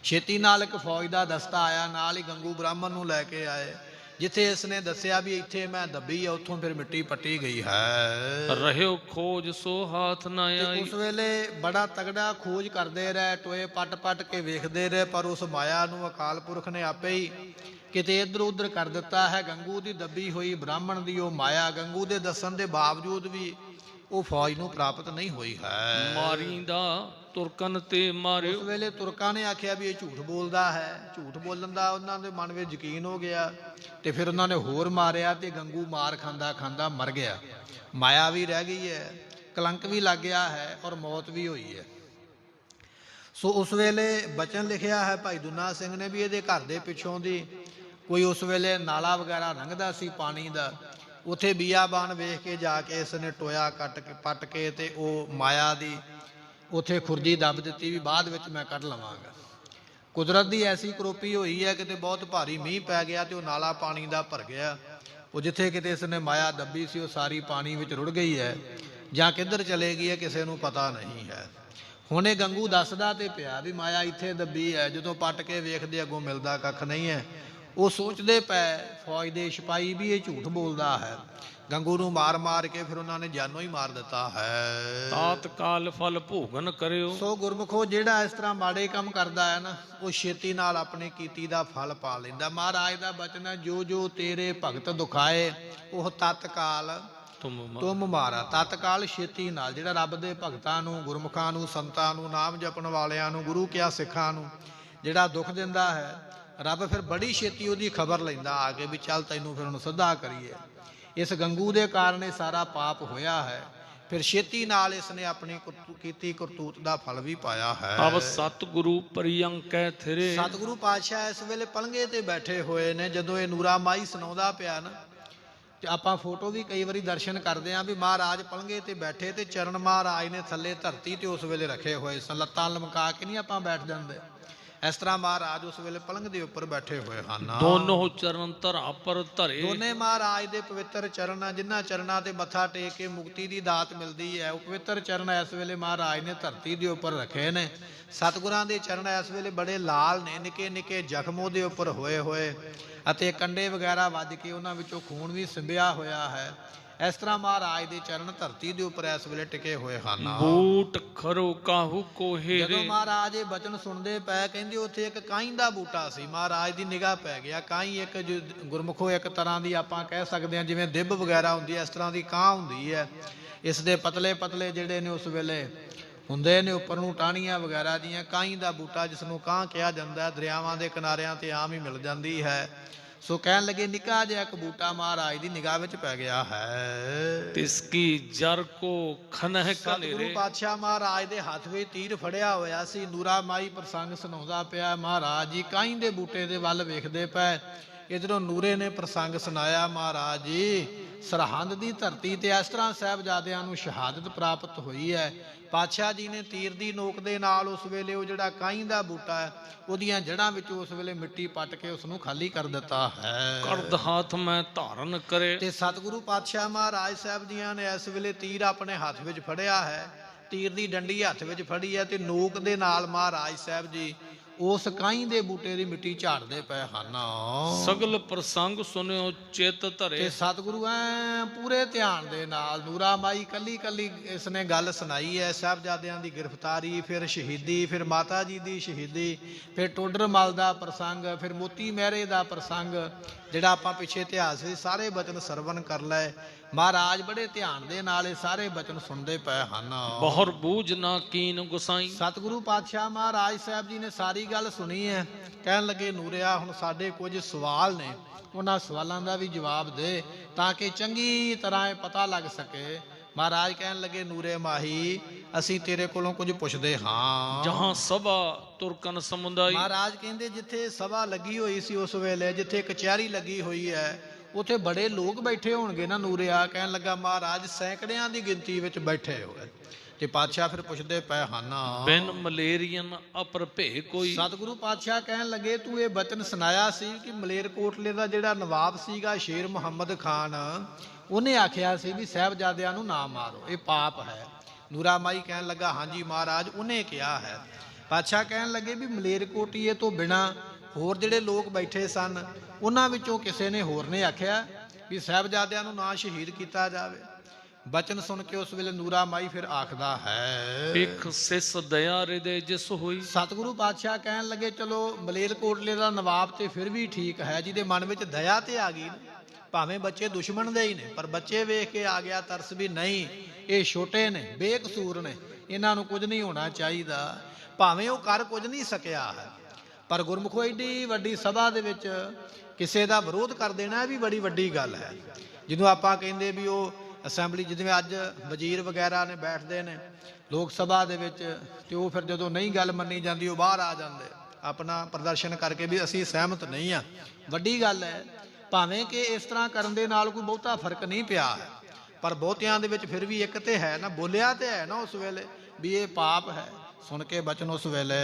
ਛੇਤੀ ਨਾਲ ਇੱਕ ਫੌਜ ਦਾ ਦਸਤਾ ਆਇਆ, ਨਾਲ ਹੀ ਗੰਗੂ ਬ੍ਰਾਹਮਣ ਨੂੰ ਲੈ ਕੇ ਆਏ। ਜਿੱਥੇ ਇਸ ਨੇ ਦੱਸਿਆ ਵੀ ਇੱਥੇ ਮੈਂ ਦੱਬੀ ਆ, ਉੱਥੋਂ ਫਿਰ ਮਿੱਟੀ ਪੱਟੀ ਗਈ ਹੈ। ਰਹਿਓ ਖੋਜ ਸੋ ਹਾਥ ਨਾ ਤੇ ਆਈ। ਉਸ ਵੇਲੇ ਬੜਾ ਤਗੜਾ ਖੋਜ ਕਰਦੇ ਰਹੇ, ਟੋਏ ਪੱਟ ਪੱਟ ਕੇ ਵੇਖਦੇ ਰਹੇ, ਪਰ ਉਸ ਮਾਇਆ ਨੂੰ ਅਕਾਲ ਪੁਰਖ ਨੇ ਆਪੇ ਹੀ ਕਿਤੇ ਇੱਧਰ ਉੱਧਰ ਕਰ ਦਿੱਤਾ ਹੈ। ਗੰਗੂ ਦੀ ਦੱਬੀ ਹੋਈ ਬ੍ਰਾਹਮਣ ਦੀ ਉਹ ਮਾਇਆ ਗੰਗੂ ਦੇ ਦੱਸਣ ਦੇ ਬਾਵਜੂਦ ਵੀ ਉਹ ਫੌਜ ਨੂੰ ਪ੍ਰਾਪਤ ਨਹੀਂ ਹੋਈ ਹੈ। ਮਾਰੀਂਦਾ ਤੁਰਕਨ ਤੇ ਮਾਰਿਓ। ਉਸ ਵੇਲੇ ਤੁਰਕਾਂ ਨੇ ਆਖਿਆ ਵੀ ਇਹ ਝੂਠ ਬੋਲਦਾ ਹੈ। ਝੂਠ ਬੋਲਣ ਦਾ ਉਹਨਾਂ ਦੇ ਮਨ ਵਿੱਚ ਯਕੀਨ ਹੋ ਗਿਆ ਤੇ ਫਿਰ ਉਹਨਾਂ ਨੇ ਹੋਰ ਮਾਰਿਆ ਤੇ ਗੰਗੂ ਮਾਰ ਖਾਂਦਾ ਖਾਂਦਾ ਮਰ ਗਿਆ। ਮਾਇਆ ਵੀ ਰਹਿ ਗਈ ਹੈ, ਕਲੰਕ ਵੀ ਲੱਗ ਗਿਆ ਹੈ ਔਰ ਮੌਤ ਵੀ ਹੋਈ ਹੈ। ਸੋ ਉਸ ਵੇਲੇ ਬਚਨ ਲਿਖਿਆ ਹੈ ਭਾਈ ਦੁਨਾ ਸਿੰਘ ਨੇ ਵੀ ਇਹਦੇ ਘਰ ਦੇ ਪਿੱਛੋਂ ਦੀ ਕੋਈ ਉਸ ਵੇਲੇ ਨਾਲਾ ਵਗੈਰਾ ਲੰਘਦਾ ਸੀ ਪਾਣੀ ਦਾ, ਉੱਥੇ ਬੀਆਬਾਨ ਵੇਖ ਕੇ ਜਾ ਕੇ ਇਸ ਨੇ ਟੋਇਆ ਕੱਟ ਕੇ ਪੱਟ ਕੇ ਤੇ ਉਹ ਮਾਇਆ ਦੀ ਉੱਥੇ ਖੁਰਜੀ ਦੱਬ ਦਿੱਤੀ ਵੀ ਬਾਅਦ ਵਿੱਚ ਮੈਂ ਕੱਢ ਲਵਾਂਗਾ। ਕੁਦਰਤ ਦੀ ਐਸੀ ਕਰੋਪੀ ਹੋਈ ਹੈ, ਕਿਤੇ ਬਹੁਤ ਭਾਰੀ ਮੀਂਹ ਪੈ ਗਿਆ ਤੇ ਉਹ ਨਾਲਾ ਪਾਣੀ ਦਾ ਭਰ ਗਿਆ। ਉਹ ਜਿੱਥੇ ਕਿਤੇ ਇਸ ਨੇ ਮਾਇਆ ਦੱਬੀ ਸੀ ਉਹ ਸਾਰੀ ਪਾਣੀ ਵਿੱਚ ਰੁੜ ਗਈ ਹੈ, ਜਾਂ ਕਿੱਧਰ ਚਲੇ ਗਈ ਹੈ ਕਿਸੇ ਨੂੰ ਪਤਾ ਨਹੀਂ ਹੈ। ਹੁਣ ਇਹ ਗੰਗੂ ਦੱਸਦਾ ਤੇ ਪਿਆ ਵੀ ਮਾਇਆ ਇੱਥੇ ਦੱਬੀ ਹੈ। ਜਦੋਂ ਪੱਟ ਕੇ ਵੇਖਦੇ ਅੱਗੋਂ ਮਿਲਦਾ ਕੱਖ ਨਹੀਂ ਹੈ। ਉਹ ਸੋਚਦੇ ਪਏ ਫੌਜ ਦੇ ਸਿਪਾਹੀ ਵੀ ਇਹ ਝੂਠ ਬੋਲਦਾ ਹੈ। ਗੰਗੂ ਨੂੰ ਮਾਰ ਮਾਰ ਕੇ ਫਿਰ ਉਹਨਾਂ ਨੇ ਜਾਨੋਂ ਹੀ ਮਾਰ ਦਿੱਤਾ ਹੈ। ਤਾਤਕਾਲ ਫਲ ਭੋਗਨ ਕਰਿਓ। ਸੋ ਗੁਰਮੁਖੋ ਜਿਹੜਾ ਇਸ ਤਰ੍ਹਾਂ ਮਾੜੇ ਕੰਮ ਕਰਦਾ ਹੈ ਨਾ, ਉਹ ਛੇਤੀ ਨਾਲ ਆਪਣੀ ਕੀਤੀ ਦਾ ਫਲ ਪਾ ਲੈਂਦਾ। ਮਹਾਰਾਜ ਦਾ ਬਚਨ ਹੈ, ਜੋ ਜੋ ਤੇਰੇ ਭਗਤ ਦੁਖਾਏ ਉਹ ਤਤਕਾਲ ਤੁਮ ਮਾਰਾ। ਤਤਕਾਲ ਛੇਤੀ ਨਾਲ, ਜਿਹੜਾ ਰੱਬ ਦੇ ਭਗਤਾਂ ਨੂੰ, ਗੁਰਮੁਖਾਂ ਨੂੰ, ਸੰਤਾਂ ਨੂੰ, ਨਾਮ ਜਪਣ ਵਾਲਿਆਂ ਨੂੰ, ਗੁਰੂ ਕਿਆ ਸਿੱਖਾਂ ਨੂੰ ਜਿਹੜਾ ਦੁੱਖ ਦਿੰਦਾ ਹੈ, ਰੱਬ ਫਿਰ ਬੜੀ ਛੇਤੀ ਉਹਦੀ ਖਬਰ ਲੈਂਦਾ ਆ ਕੇ ਵੀ ਚੱਲ ਤੈਨੂੰ ਫਿਰ ਹੁਣ ਸਿੱਧਾ ਕਰੀਏ। ਇਸ ਗੰਗੂ ਦੇ ਕਾਰਨ ਇਹ ਸਾਰਾ ਪਾਪ ਹੋਇਆ ਹੈ। ਫਿਰ ਛੇਤੀ ਨਾਲ ਇਸ ਨੇ ਆਪਣੀ ਕੀਤੀ ਕਰਤੂਤ ਦਾ ਫਲ ਵੀ ਪਾਇਆ ਹੈ। ਅਬ ਸਤਿਗੁਰੂ ਪ੍ਰਿਯੰਕੈ ਥਿਰੇ। ਸਤਿਗੁਰੂ ਪਾਤਸ਼ਾਹ ਇਸ ਵੇਲੇ ਪਲੰਘੇ ਤੇ ਬੈਠੇ ਹੋਏ ਨੇ। ਜਦੋਂ ਇਹ ਨੂਰਾ ਮਾਈ ਸੁਣਾਉਂਦਾ ਪਿਆ ਨਾ, ਤੇ ਆਪਾਂ ਫੋਟੋ ਵੀ ਕਈ ਵਾਰੀ ਦਰਸ਼ਨ ਕਰਦੇ ਆਂ ਵੀ ਮਹਾਰਾਜ ਪਲੰਘੇ ਤੇ ਬੈਠੇ ਤੇ ਚਰਨ ਮਹਾਰਾਜ ਨੇ ਥੱਲੇ ਧਰਤੀ ਤੇ ਉਸ ਵੇਲੇ ਰੱਖੇ ਹੋਏ ਸਨ। ਲੱਤਾਂ ਲਮਕਾ ਕੇ ਨਹੀਂ ਆਪਾਂ ਬੈਠ ਜਾਂਦੇ, ਇਸ ਤਰ੍ਹਾਂ ਮਹਾਰਾਜ ਉਸ ਵੇਲੇ ਪਲੰਘ ਦੇ ਉੱਪਰ ਬੈਠੇ ਹੋਏ ਹਨ। ਦੋਨੋਂ ਚਰਨ ਧਰਾ ਪਰ ਧਰੇ। ਦੋਨੇ ਮਹਾਰਾਜ ਦੇ ਪਵਿੱਤਰ ਚਰਨ, ਜਿਨ੍ਹਾਂ ਚਰਨਾਂ ਤੇ ਮੱਥਾ ਟੇਕ ਕੇ ਮੁਕਤੀ ਦੀ ਦਾਤ ਮਿਲਦੀ ਹੈ, ਉਹ ਪਵਿੱਤਰ ਚਰਨ ਇਸ ਵੇਲੇ ਮਹਾਰਾਜ ਨੇ ਧਰਤੀ ਦੇ ਉੱਪਰ ਰੱਖੇ ਨੇ। ਸਤਿਗੁਰਾਂ ਦੇ ਚਰਨ ਇਸ ਵੇਲੇ ਬੜੇ ਲਾਲ ਨੇ, ਨਿੱਕੇ ਨਿੱਕੇ ਜ਼ਖਮ ਉਹਦੇ ਉੱਪਰ ਹੋਏ ਹੋਏ ਅਤੇ ਕੰਡੇ ਵਗੈਰਾ ਵੱਜ ਕੇ ਉਹਨਾਂ ਵਿੱਚੋਂ ਖੂਨ ਵੀ ਸਿੰਬਿਆ ਹੋਇਆ ਹੈ। ਇਸ ਤਰ੍ਹਾਂ ਮਹਾਰਾਜ ਦੇ ਚਰਨ ਧਰਤੀ ਦੇ ਉੱਪਰ ਇਸ ਵੇਲੇ ਟਿਕੇ ਹੋਏ ਹਨ। ਬੂਟ ਖਰੋ ਕਾਹੂ ਕੋਹੇ। ਜਦੋਂ ਮਹਾਰਾਜ ਇਹ ਬਚਨ ਸੁਣਦੇ ਪਏ, ਕਹਿੰਦੇ ਉੱਥੇ ਇੱਕ ਕਾਈ ਦਾ ਬੂਟਾ ਸੀ। ਮਹਾਰਾਜ ਦੀ ਨਿਗਾਹ ਪੈ ਗਿਆ। ਕਾਈ ਇੱਕ ਗੁਰਮੁਖੋ ਇੱਕ ਤਰ੍ਹਾਂ ਦੀ ਆਪਾਂ ਕਹਿ ਸਕਦੇ ਹਾਂ ਜਿਵੇਂ ਦਿਬ ਵਗੈਰਾ ਹੁੰਦੀ ਹੈ, ਇਸ ਤਰ੍ਹਾਂ ਦੀ ਕਾਂ ਹੁੰਦੀ ਹੈ। ਇਸ ਦੇ ਪਤਲੇ ਪਤਲੇ ਜਿਹੜੇ ਨੇ ਉਸ ਵੇਲੇ ਹੁੰਦੇ ਨੇ ਉੱਪਰ ਨੂੰ ਟਾਹਣੀਆਂ ਵਗੈਰਾ ਦੀਆਂ। ਕਾਈ ਦਾ ਬੂਟਾ ਜਿਸ ਨੂੰ ਕਾਂ ਕਿਹਾ ਜਾਂਦਾ, ਦਰਿਆਵਾਂ ਦੇ ਕਿਨਾਰਿਆਂ ਤੇ ਆਮ ਹੀ ਮਿਲ ਜਾਂਦੀ ਹੈ। ਸੋ ਕਹਿਣ ਲੱਗੇ ਨਿੱਕਾ ਜਿਹਾ ਇੱਕ ਬੂਟਾ ਮਹਾਰਾਜ ਦੀ ਨਿਗਾਹ ਵਿੱਚ ਪੈ ਗਿਆ ਹੈ। ਤਿਸ ਕੀ ਜਰ ਕੋ ਖਨਹਿ ਸਤਿਗੁਰੂ ਕਨੇਰੇ। ਪਾਤਸ਼ਾਹ ਮਹਾਰਾਜ ਦੇ ਹੱਥ ਵਿੱਚ ਤੀਰ ਫੜਿਆ ਹੋਇਆ ਸੀ। ਨੂਰਾ ਮਾਈ ਪ੍ਰਸੰਗ ਸੁਣਾਉਂਦਾ ਪਿਆ। ਮਹਾਰਾਜ ਜੀ ਕਾਈ ਦੇ ਬੂਟੇ ਦੇ ਵੱਲ ਵੇਖਦੇ ਪਏ। ਇਧਰੋਂ ਨੂਰੇ ਨੇ ਪ੍ਰਸੰਗ ਸੁਣਾਇਆ, ਮਹਾਰਾਜ ਜੀ ਸਰਹੰਦ ਦੀ ਧਰਤੀ ਤੇ ਇਸ ਤਰ੍ਹਾਂ ਸਾਹਿਬਜ਼ਾਦਿਆਂ ਨੂੰ ਸ਼ਹਾਦਤ ਪ੍ਰਾਪਤ ਹੋਈ ਹੈ। ਪਾਤਸ਼ਾਹ ਜੀ ਨੇ ਤੀਰ ਦੀ ਨੋਕ ਦੇ ਨਾਲ ਉਸ ਵੇਲੇ ਉਹ ਜਿਹੜਾ ਕਾਈ ਦਾ ਬੂਟਾ ਹੈ, ਉਹਦੀਆਂ ਜੜ੍ਹਾਂ ਵਿੱਚੋਂ ਉਸ ਵੇਲੇ ਮਿੱਟੀ ਪੱਟ ਕੇ ਉਸ ਨੂੰ ਖਾਲੀ ਕਰ ਦਿੱਤਾ ਹੈ। ਕਰਦ ਹੱਥ ਮੈਂ ਧਾਰਨ ਕਰੇ। ਤੇ ਸਤਿਗੁਰੂ ਪਾਤਸ਼ਾਹ ਮਹਾਰਾਜ ਸਾਹਿਬ ਜੀਆਂ ਨੇ ਇਸ ਵੇਲੇ ਤੀਰ ਆਪਣੇ ਹੱਥ ਵਿੱਚ ਫੜਿਆ ਹੈ। ਤੀਰ ਦੀ ਡੰਡੀ ਹੱਥ ਵਿੱਚ ਫੜੀ ਹੈ ਤੇ ਨੋਕ ਦੇ ਨਾਲ ਮਹਾਰਾਜ ਸਾਹਿਬ ਜੀ ਉਸ ਕਾਈ ਦੇ ਬੂਟੇ ਦੀ ਮਿੱਟੀ ਝਾੜਦੇ ਪਏ ਹਨ। ਸਗਲ ਪ੍ਰਸੰਗ ਸੁਨਿਓ ਚਿਤ ਧਰੇ। ਤੇ ਸਤਿਗੁਰੂ ਐ ਪੂਰੇ ਧਿਆਨ ਦੇ ਨਾਲ ਨੂਰਾ ਮਾਈ ਕੱਲੀ ਕੱਲੀ ਇਸ ਨੇ ਗੱਲ ਸੁਣਾਈ ਹੈ। ਸਾਹਿਬਜ਼ਾਦਿਆਂ ਦੀ ਗ੍ਰਿਫਤਾਰੀ, ਫਿਰ ਸ਼ਹੀਦੀ, ਫਿਰ ਮਾਤਾ ਜੀ ਦੀ ਸ਼ਹੀਦੀ, ਫਿਰ ਟੋਡਰ ਮਲ ਦਾ ਪ੍ਰਸੰਗ, ਫਿਰ ਮੋਤੀ ਮਹਿਰੇ ਦਾ ਪ੍ਰਸੰਗ, ਜਿਹੜਾ ਆਪਾਂ ਪਿੱਛੇ ਇਤਿਹਾਸ ਵਿੱਚ ਸਾਰੇ ਬਚਨ ਸਰਵਨ ਕਰ ਲਏ। ਮਹਾਰਾਜ ਬੜੇ ਧਿਆਨ ਦੇ ਨਾਲ ਇਹ ਸਾਰੇ ਬਚਨ ਸੁਣਦੇ ਪਏ ਹਨ। ਬਹੁਰ ਬੂਝ ਨਾ ਕੀਨ ਗੁਸਾਈ। ਸਤਿਗੁਰੂ ਪਾਤਸ਼ਾਹ ਮਹਾਰਾਜ ਸਾਹਿਬ ਜੀ ਨੇ ਸਾਰੀ ਗੱਲ ਸੁਣੀ ਹੈ। ਕਹਿਣ ਲੱਗੇ ਨੂਰਿਆ ਹੁਣ ਸਾਡੇ ਕੁਝ ਸਵਾਲ ਨੇ, ਉਹਨਾਂ ਸਵਾਲਾਂ ਦਾ ਵੀ ਜਵਾਬ ਦੇ ਤਾਂ ਕਿ ਚੰਗੀ ਤਰ੍ਹਾਂ ਇਹ ਪਤਾ ਲੱਗ ਸਕੇ। ਮਹਾਰਾਜ ਕਹਿਣ ਲੱਗੇ ਨੂਰੇ ਮਾਹੀ ਅਸੀਂ ਤੇਰੇ ਕੋਲੋਂ ਕੁਝ ਪੁੱਛਦੇ ਹਾਂ। ਜਹਾਂ ਸਭਾ ਤੁਰਕਨ ਸਮੁਦਾਈ। ਮਹਾਰਾਜ ਕਹਿੰਦੇ ਜਿੱਥੇ ਸਭਾ ਲੱਗੀ ਹੋਈ ਸੀ ਉਸ ਵੇਲੇ, ਜਿੱਥੇ ਕਚਹਿਰੀ ਲੱਗੀ ਹੋਈ ਹੈ, ਉੱਥੇ ਬੜੇ ਲੋਕ ਬੈਠੇ ਹੋਣਗੇ ਨਾ। ਨੂਰਿਆ ਕਹਿਣ ਲੱਗਾ ਮਹਾਰਾਜ ਸੈਂਕੜਿਆਂ ਦੀ ਗਿਣਤੀ ਵਿੱਚ ਬੈਠੇ ਹੋਏ। ਤੇ ਪਾਤਸ਼ਾਹ ਫਿਰ ਪੁੱਛਦੇ ਪਏ ਹਨ ਬਿਨ ਮਲੇਰੀਅਨ ਅਪਰ ਭੇ ਕੋਈ। ਸਤਿਗੁਰੂ ਪਾਤਸ਼ਾਹ ਕਹਿਣ ਲੱਗੇ ਤੂੰ ਇਹ ਬਚਨ ਸੁਣਾਇਆ ਸੀ ਕਿ ਮਲੇਰਕੋਟਲੇ ਦਾ ਜਿਹੜਾ ਨਵਾਬ ਸੀਗਾ ਸ਼ੇਰ ਮੁਹੰਮਦ ਖਾਨ, ਉਹਨੇ ਆਖਿਆ ਸੀ ਵੀ ਸਾਹਿਬਜ਼ਾਦਿਆਂ ਨੂੰ ਨਾ ਮਾਰੋ, ਇਹ ਪਾਪ ਹੈ। ਨੂਰਾ ਮਾਈ ਕਹਿਣ ਲੱਗਾ ਹਾਂਜੀ ਮਹਾਰਾਜ ਉਹਨੇ ਕਿਹਾ ਹੈ। ਪਾਤਸ਼ਾਹ ਕਹਿਣ ਲੱਗੇ ਵੀ ਮਲੇਰਕੋਟੀਏ ਤੋਂ ਬਿਨਾਂ ਹੋਰ ਜਿਹੜੇ ਲੋਕ ਬੈਠੇ ਸਨ ਉਹਨਾਂ ਵਿੱਚੋਂ ਕਿਸੇ ਨੇ ਹੋਰ ਨੇ ਆਖਿਆ ਵੀ ਸਾਹਿਬਜ਼ਾਦਿਆਂ ਨੂੰ ਨਾ ਸ਼ਹੀਦ ਕੀਤਾ ਜਾਵੇ। ਬਚਨ ਸੁਣ ਕੇ ਉਸ ਵੇਲੇ ਨੂਰਾ ਮਾਈ ਫਿਰ ਆਖਦਾ ਹੈ, ਇਕ ਸਿਸ ਦਇਆ ਹਿਰਦੇ ਜਿਸ ਹੋਈ। ਸਤਿਗੁਰੂ ਪਾਤਸ਼ਾਹ ਕਹਿਣ ਲੱਗੇ ਚਲੋ ਮਲੇਰਕੋਟਲੇ ਦਾ ਨਵਾਬ ਤੇ ਫਿਰ ਵੀ ਠੀਕ ਹੈ, ਜਿਹਦੇ ਮਨ ਵਿੱਚ ਦਇਆ ਤੇ ਆ ਗਈ। ਭਾਵੇਂ ਬੱਚੇ ਦੁਸ਼ਮਣ ਦੇ ਹੀ ਨੇ, ਪਰ ਬੱਚੇ ਵੇਖ ਕੇ ਆ ਗਿਆ ਤਰਸ ਵੀ ਨਹੀਂ ਇਹ ਛੋਟੇ ਨੇ, ਬੇਕਸੂਰ ਨੇ, ਇਹਨਾਂ ਨੂੰ ਕੁਝ ਨਹੀਂ ਹੋਣਾ ਚਾਹੀਦਾ। ਭਾਵੇਂ ਉਹ ਕਰ ਕੁਝ ਨਹੀਂ ਸਕਿਆ ਹੈ, ਪਰ ਗੁਰਮੁਖੋ ਏਡੀ ਵੱਡੀ ਸਭਾ ਦੇ ਵਿੱਚ ਕਿਸੇ ਦਾ ਵਿਰੋਧ ਕਰ ਦੇਣਾ ਇਹ ਵੀ ਬੜੀ ਵੱਡੀ ਗੱਲ ਹੈ। ਜਿਹਨੂੰ ਆਪਾਂ ਕਹਿੰਦੇ ਵੀ ਉਹ ਅਸੈਂਬਲੀ, ਜਿਵੇਂ ਅੱਜ ਵਜ਼ੀਰ ਵਗੈਰਾ ਨੇ ਬੈਠਦੇ ਨੇ ਲੋਕ ਸਭਾ ਦੇ ਵਿੱਚ, ਤੇ ਉਹ ਫਿਰ ਜਦੋਂ ਨਹੀਂ ਗੱਲ ਮੰਨੀ ਜਾਂਦੀ ਉਹ ਬਾਹਰ ਆ ਜਾਂਦੇ ਆਪਣਾ ਪ੍ਰਦਰਸ਼ਨ ਕਰਕੇ ਵੀ ਅਸੀਂ ਸਹਿਮਤ ਨਹੀਂ ਆ। ਵੱਡੀ ਗੱਲ ਹੈ, ਭਾਵੇਂ ਕਿ ਇਸ ਤਰ੍ਹਾਂ ਕਰਨ ਦੇ ਨਾਲ ਕੋਈ ਬਹੁਤਾ ਫਰਕ ਨਹੀਂ ਪਿਆ ਹੈ, ਪਰ ਬਹੁਤਿਆਂ ਦੇ ਵਿੱਚ ਫਿਰ ਵੀ ਇੱਕ ਤੇ ਹੈ ਨਾ, ਬੋਲਿਆ ਤੇ ਹੈ ਨਾ ਉਸ ਵੇਲੇ ਵੀ ਇਹ ਪਾਪ ਹੈ। ਸੁਣ ਕੇ ਬਚਨ ਉਸ ਵੇਲੇ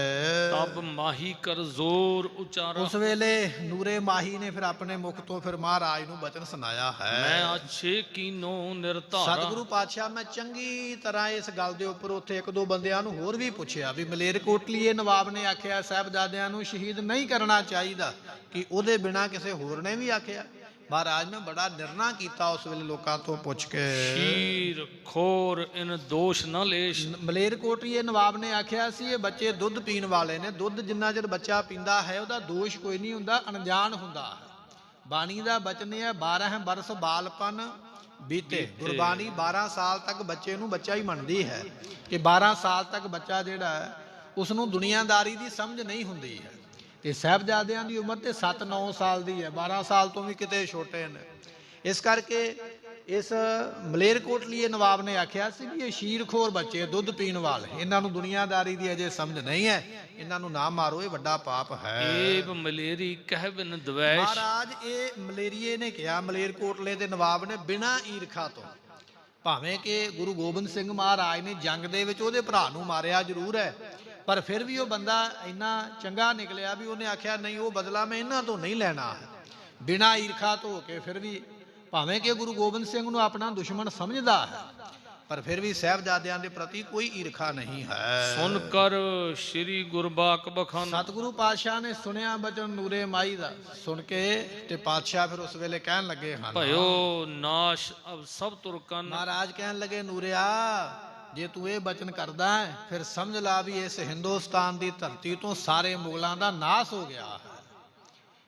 ਤਬ ਮਾਹੀ ਕਰ ਜ਼ੋਰ ਉਚਾਰਾ। ਉਸ ਵੇਲੇ ਨੂਰੇ ਮਾਹੀ ਨੇ ਫਿਰ ਆਪਣੇ ਮੁਖ ਤੋਂ ਫਿਰ ਮਹਾਰਾਜ ਨੂੰ ਬਚਨ ਸੁਣਾਇਆ ਹੈ, ਮੈਂ ਅੱਛੇ ਕੀਨੋ ਨਿਰਧਾਰਾ। ਸਤਿਗੁਰੂ ਪਾਤਸ਼ਾਹ ਮੈਂ ਚੰਗੀ ਤਰ੍ਹਾਂ ਇਸ ਗੱਲ ਦੇ ਉੱਪਰ ਉੱਥੇ ਇੱਕ ਦੋ ਬੰਦਿਆਂ ਨੂੰ ਹੋਰ ਵੀ ਪੁੱਛਿਆ ਵੀ ਮਲੇਰਕੋਟਲੀਏ ਨਵਾਬ ਨੇ ਆਖਿਆ ਸਾਹਿਬਜ਼ਾਦਿਆਂ ਨੂੰ ਸ਼ਹੀਦ ਨਹੀਂ ਕਰਨਾ ਚਾਹੀਦਾ, ਕਿ ਉਹਦੇ ਬਿਨਾਂ ਕਿਸੇ ਹੋਰ ਨੇ ਵੀ ਆਖਿਆ? ਮਹਾਰਾਜ ਨੇ ਬੜਾ ਨਿਰਣਾ ਕੀਤਾ ਉਸ ਵੇਲੇ ਲੋਕਾਂ ਤੋਂ ਪੁੱਛ ਕੇ, ਸ਼ੀਰ ਖੋਰ ਇਨ ਦੋਸ਼ ਨਾ ਲੇਸ਼। ਮਲੇਰਕੋਟਲੀਏ ਨਵਾਬ ਨੇ ਆਖਿਆ ਸੀ ਇਹ ਬੱਚੇ ਦੁੱਧ ਪੀਣ ਵਾਲੇ ਨੇ, ਦੁੱਧ ਜਿੰਨਾ ਚਿਰ ਬੱਚਾ ਪੀਂਦਾ ਹੈ ਉਹਦਾ ਦੋਸ਼ ਕੋਈ ਨਹੀਂ ਹੁੰਦਾ, ਅਣਜਾਣ ਹੁੰਦਾ ਹੈ। ਬਾਣੀ ਦਾ ਬਚਨ ਹੈ 12 ਬਰਸ ਬਾਲਪਨ ਬੀਤੇ। ਗੁਰਬਾਣੀ 12 ਸਾਲ ਤੱਕ ਬੱਚੇ ਨੂੰ ਬੱਚਾ ਹੀ ਮੰਨਦੀ ਹੈ, ਕਿ 12 ਸਾਲ ਤੱਕ ਬੱਚਾ ਜਿਹੜਾ ਹੈ ਉਸ ਨੂੰ ਦੁਨੀਆਦਾਰੀ ਦੀ ਸਮਝ ਨਹੀਂ ਹੁੰਦੀ ਹੈ। ਤੇ ਸਾਹਿਬਜ਼ਾਦਿਆਂ ਦੀ ਉਮਰ ਤੇ 7-9 ਸਾਲ ਦੀ ਹੈ, 12 ਸਾਲ ਤੋਂ ਵੀ ਕਿਤੇ ਛੋਟੇ ਨੇ। ਇਸ ਕਰਕੇ ਇਸ ਮਲੇਰਕੋਟਲੀਏ ਨਵਾਬ ਨੇ ਆਖਿਆ ਸੀ ਵੀ ਇਹ ਸ਼ੀਰਖੋਰ ਬੱਚੇ, ਦੁੱਧ ਪੀਣ ਵਾਲੇ, ਇਹਨਾਂ ਨੂੰ ਦੁਨੀਆਦਾਰੀ ਦੀ ਅਜੇ ਸਮਝ ਨਹੀਂ ਹੈ, ਇਹਨਾਂ ਨੂੰ ਨਾ ਮਾਰੋ, ਇਹ ਵੱਡਾ ਪਾਪ ਹੈ। ਏਵ ਮਲੇਰੀ ਕਹਿ ਬਿਨ ਦਵੈਸ਼। ਮਹਾਰਾਜ ਇਹ ਮਲੇਰੀਏ ਨੇ ਕਿਹਾ, ਮਲੇਰਕੋਟਲੇ ਦੇ ਨਵਾਬ ਨੇ, ਬਿਨਾਂ ਈਰਖਾ ਤੋਂ। ਭਾਵੇਂ ਕਿ ਗੁਰੂ ਗੋਬਿੰਦ ਸਿੰਘ ਮਹਾਰਾਜ ਨੇ ਜੰਗ ਦੇ ਵਿੱਚ ਉਹਦੇ ਭਰਾ ਨੂੰ ਮਾਰਿਆ ਜ਼ਰੂਰ ਹੈ, ਪਰ ਫਿਰ ਵੀ ਉਹ ਬੰਦਾ ਇੰਨਾ ਚੰਗਾ ਨਿਕਲਿਆ ਵੀ ਉਹਨੇ ਆਖਿਆ ਨਹੀਂ, ਉਹ ਬਦਲਾ ਮੈਂ ਇਹਨਾਂ ਤੋਂ ਨਹੀਂ ਲੈਣਾ ਹੈ। ਬਿਨਾਂ ਈਰਖਾ ਤੋਂ ਹੋ ਕੇ ਫਿਰ ਵੀ, ਭਾਵੇਂ ਕਿ ਗੁਰੂ ਗੋਬਿੰਦ ਸਿੰਘ ਨੂੰ ਆਪਣਾ ਦੁਸ਼ਮਣ ਸਮਝਦਾ ਹੈ, ਪਰ ਫਿਰ ਵੀ ਸਾਹਿਬਜ਼ਾਦਿਆਂ ਦੇ ਪ੍ਰਤੀ ਕੋਈ ਈਰਖਾ ਨਹੀਂ ਹੈ। ਸੁਣ ਕਰ ਸ਼੍ਰੀ ਗੁਰਬਾਕ ਬਖਾਨ। ਸਤਿਗੁਰੂ ਪਾਤਸ਼ਾਹ ਨੇ ਸੁਣਿਆ ਬਚਨ ਨੂਰੇ ਮਾਈ ਦਾ, ਸੁਣ ਕੇ ਤੇ ਪਾਤਸ਼ਾਹ ਫਿਰ ਉਸ ਵੇਲੇ ਕਹਿਣ ਲੱਗੇ ਹਨ, ਭਇਓ ਨਾਸ਼ ਅਬ ਸਭ ਤੁਰਕਨ। ਮਹਾਰਾਜ ਕਹਿਣ ਲੱਗੇ ਨੂਰਿਆ, ਜੇ ਤੂੰ ਇਹ ਬਚਨ ਕਰਦਾ ਹੈ ਫਿਰ ਸਮਝ ਲਾ ਵੀ ਇਸ ਹਿੰਦੁਸਤਾਨ ਦੀ ਧਰਤੀ ਤੋਂ ਸਾਰੇ ਮੁਗਲਾਂ ਦਾ ਨਾਸ ਹੋ ਗਿਆ ਹੈ।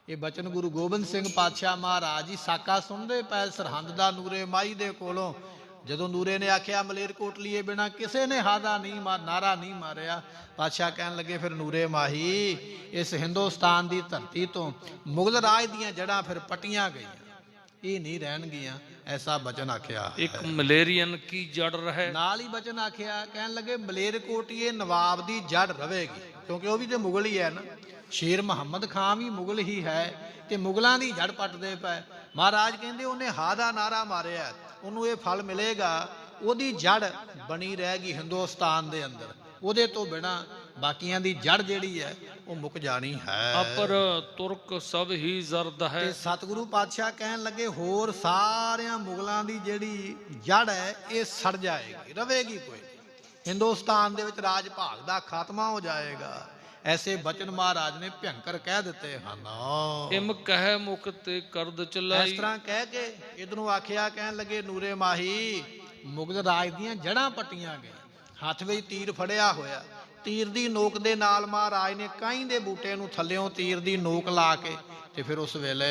ਇਹ ਬਚਨ ਗੁਰੂ ਗੋਬਿੰਦ ਸਿੰਘ ਪਾਤਸ਼ਾਹ ਮਹਾਰਾਜ ਜੀ ਸਾਕਾ ਸੁਣਦੇ ਪਏ ਸਰਹੰਦ ਦਾ ਨੂਰੇ ਮਾਈ ਦੇ ਕੋਲੋਂ। ਜਦੋਂ ਨੂਰੇ ਨੇ ਆਖਿਆ ਮਲੇਰਕੋਟਲੀਏ ਬਿਨਾਂ ਕਿਸੇ ਨੇ ਹਾਦਾ ਨਹੀਂ ਨਾਰਾ ਨਹੀਂ ਮਾਰਿਆ, ਪਾਤਸ਼ਾਹ ਕਹਿਣ ਲੱਗੇ ਫਿਰ ਨੂਰੇ ਮਾਹੀ, ਇਸ ਹਿੰਦੁਸਤਾਨ ਦੀ ਧਰਤੀ ਤੋਂ ਮੁਗਲ ਰਾਜ ਦੀਆਂ ਜੜ੍ਹਾਂ ਫਿਰ ਪਟੀਆਂ ਗਈਆਂ, ਇਹ ਨਹੀਂ ਰਹਿਣਗੀਆਂ, ਐਸਾ ਬਚਨ ਆਖਿਆ। ਇੱਕ ਮਲੇਰੀਅਨ ਕੀ ਜੜ ਰਹੇ। ਨਾਲ ਹੀ ਬਚਨ ਆਖਿਆ, ਕਹਿਣ ਲੱਗੇ ਮਲੇਰਕੋਟਲੀਏ ਨਵਾਬ ਦੀ ਜੜ ਰਵੇਗੀ, ਕਿਉਂਕਿ ਉਹ ਵੀ ਤੇ ਮੁਗਲ ਹੀ ਹੈ ਨਾ, ਸ਼ੇਰ ਮੁਹੰਮਦ ਖਾਨ ਵੀ ਮੁਗਲ ਹੀ ਹੈ, ਤੇ ਮੁਗਲਾਂ ਦੀ ਜੜ ਪੱਟਦੇ ਪਏ। ਮਹਾਰਾਜ ਕਹਿੰਦੇ ਉਹਨੇ ਹਾ ਦਾ ਨਾਰਾ ਮਾਰਿਆ, ਉਹਨੂੰ ਇਹ ਫਲ ਮਿਲੇਗਾ, ਉਹਦੀ ਜੜ ਬਣੀ ਰਹੇਗੀ ਹਿੰਦੁਸਤਾਨ ਦੇ ਅੰਦਰ, ਉਹਦੇ ਤੋਂ ਬਿਨਾਂ ਬਾਕੀਆਂ ਦੀ ਜੜ ਜਿਹੜੀ ਹੈ ਉਹ ਮੁੱਕ ਜਾਣੀ ਹੈ। ਅਪਰ ਤੁਰਕ ਸਭ ਹੀ ਜ਼ਰਦ ਹੈ। ਤੇ ਸਤਿਗੁਰੂ ਪਾਤਸ਼ਾਹ ਕਹਿਣ ਲੱਗੇ ਹੋਰ ਸਾਰਿਆਂ ਮੁਗਲਾਂ ਦੀ ਜਿਹੜੀ ਜੜ ਹੈ ਇਹ ਸੜ ਜਾਏਗੀ, ਰਵੇਗੀ ਕੋਈ ਨਹੀਂ, ਹਿੰਦੁਸਤਾਨ ਦੇ ਵਿੱਚ ਰਾਜ ਭਾਗ ਦਾ ਖਾਤਮਾ ਹੋ ਜਾਏਗਾ। ਐਸੇ ਬਚਨ ਮਹਾਰਾਜ ਨੇ ਭਿਅੰਕਰ ਕਹਿ ਦਿੱਤੇ ਹਨ। ਇਮ ਕਹਿ ਮੁਖ ਤੇ ਕਰਦ ਚਲਾਈ। ਇਸ ਤਰ੍ਹਾਂ ਕਹਿ ਕੇ ਇਧਰੋਂ ਆਖਿਆ, ਕਹਿਣ ਲੱਗੇ ਨੂਰੇ ਮਾਹੀ, ਮੁਗਲ ਰਾਜ ਦੀਆਂ ਜੜ੍ਹਾਂ ਪੱਟੀਆਂ ਗਈਆਂ, ਹੱਥ ਵਿੱਚ ਤੀਰ ਫੜਿਆ ਹੋਇਆ, ਤੀਰ ਦੀ ਨੋਕ ਦੇ ਨਾਲ ਮਹਾਰਾਜ ਨੇ ਕਾਈ ਦੇ ਬੂਟੇ ਨੂੰ ਥੱਲਿਓਂ ਤੀਰ ਦੀ ਨੋਕ ਲਾ ਕੇ ਤੇ ਫਿਰ ਉਸ ਵੇਲੇ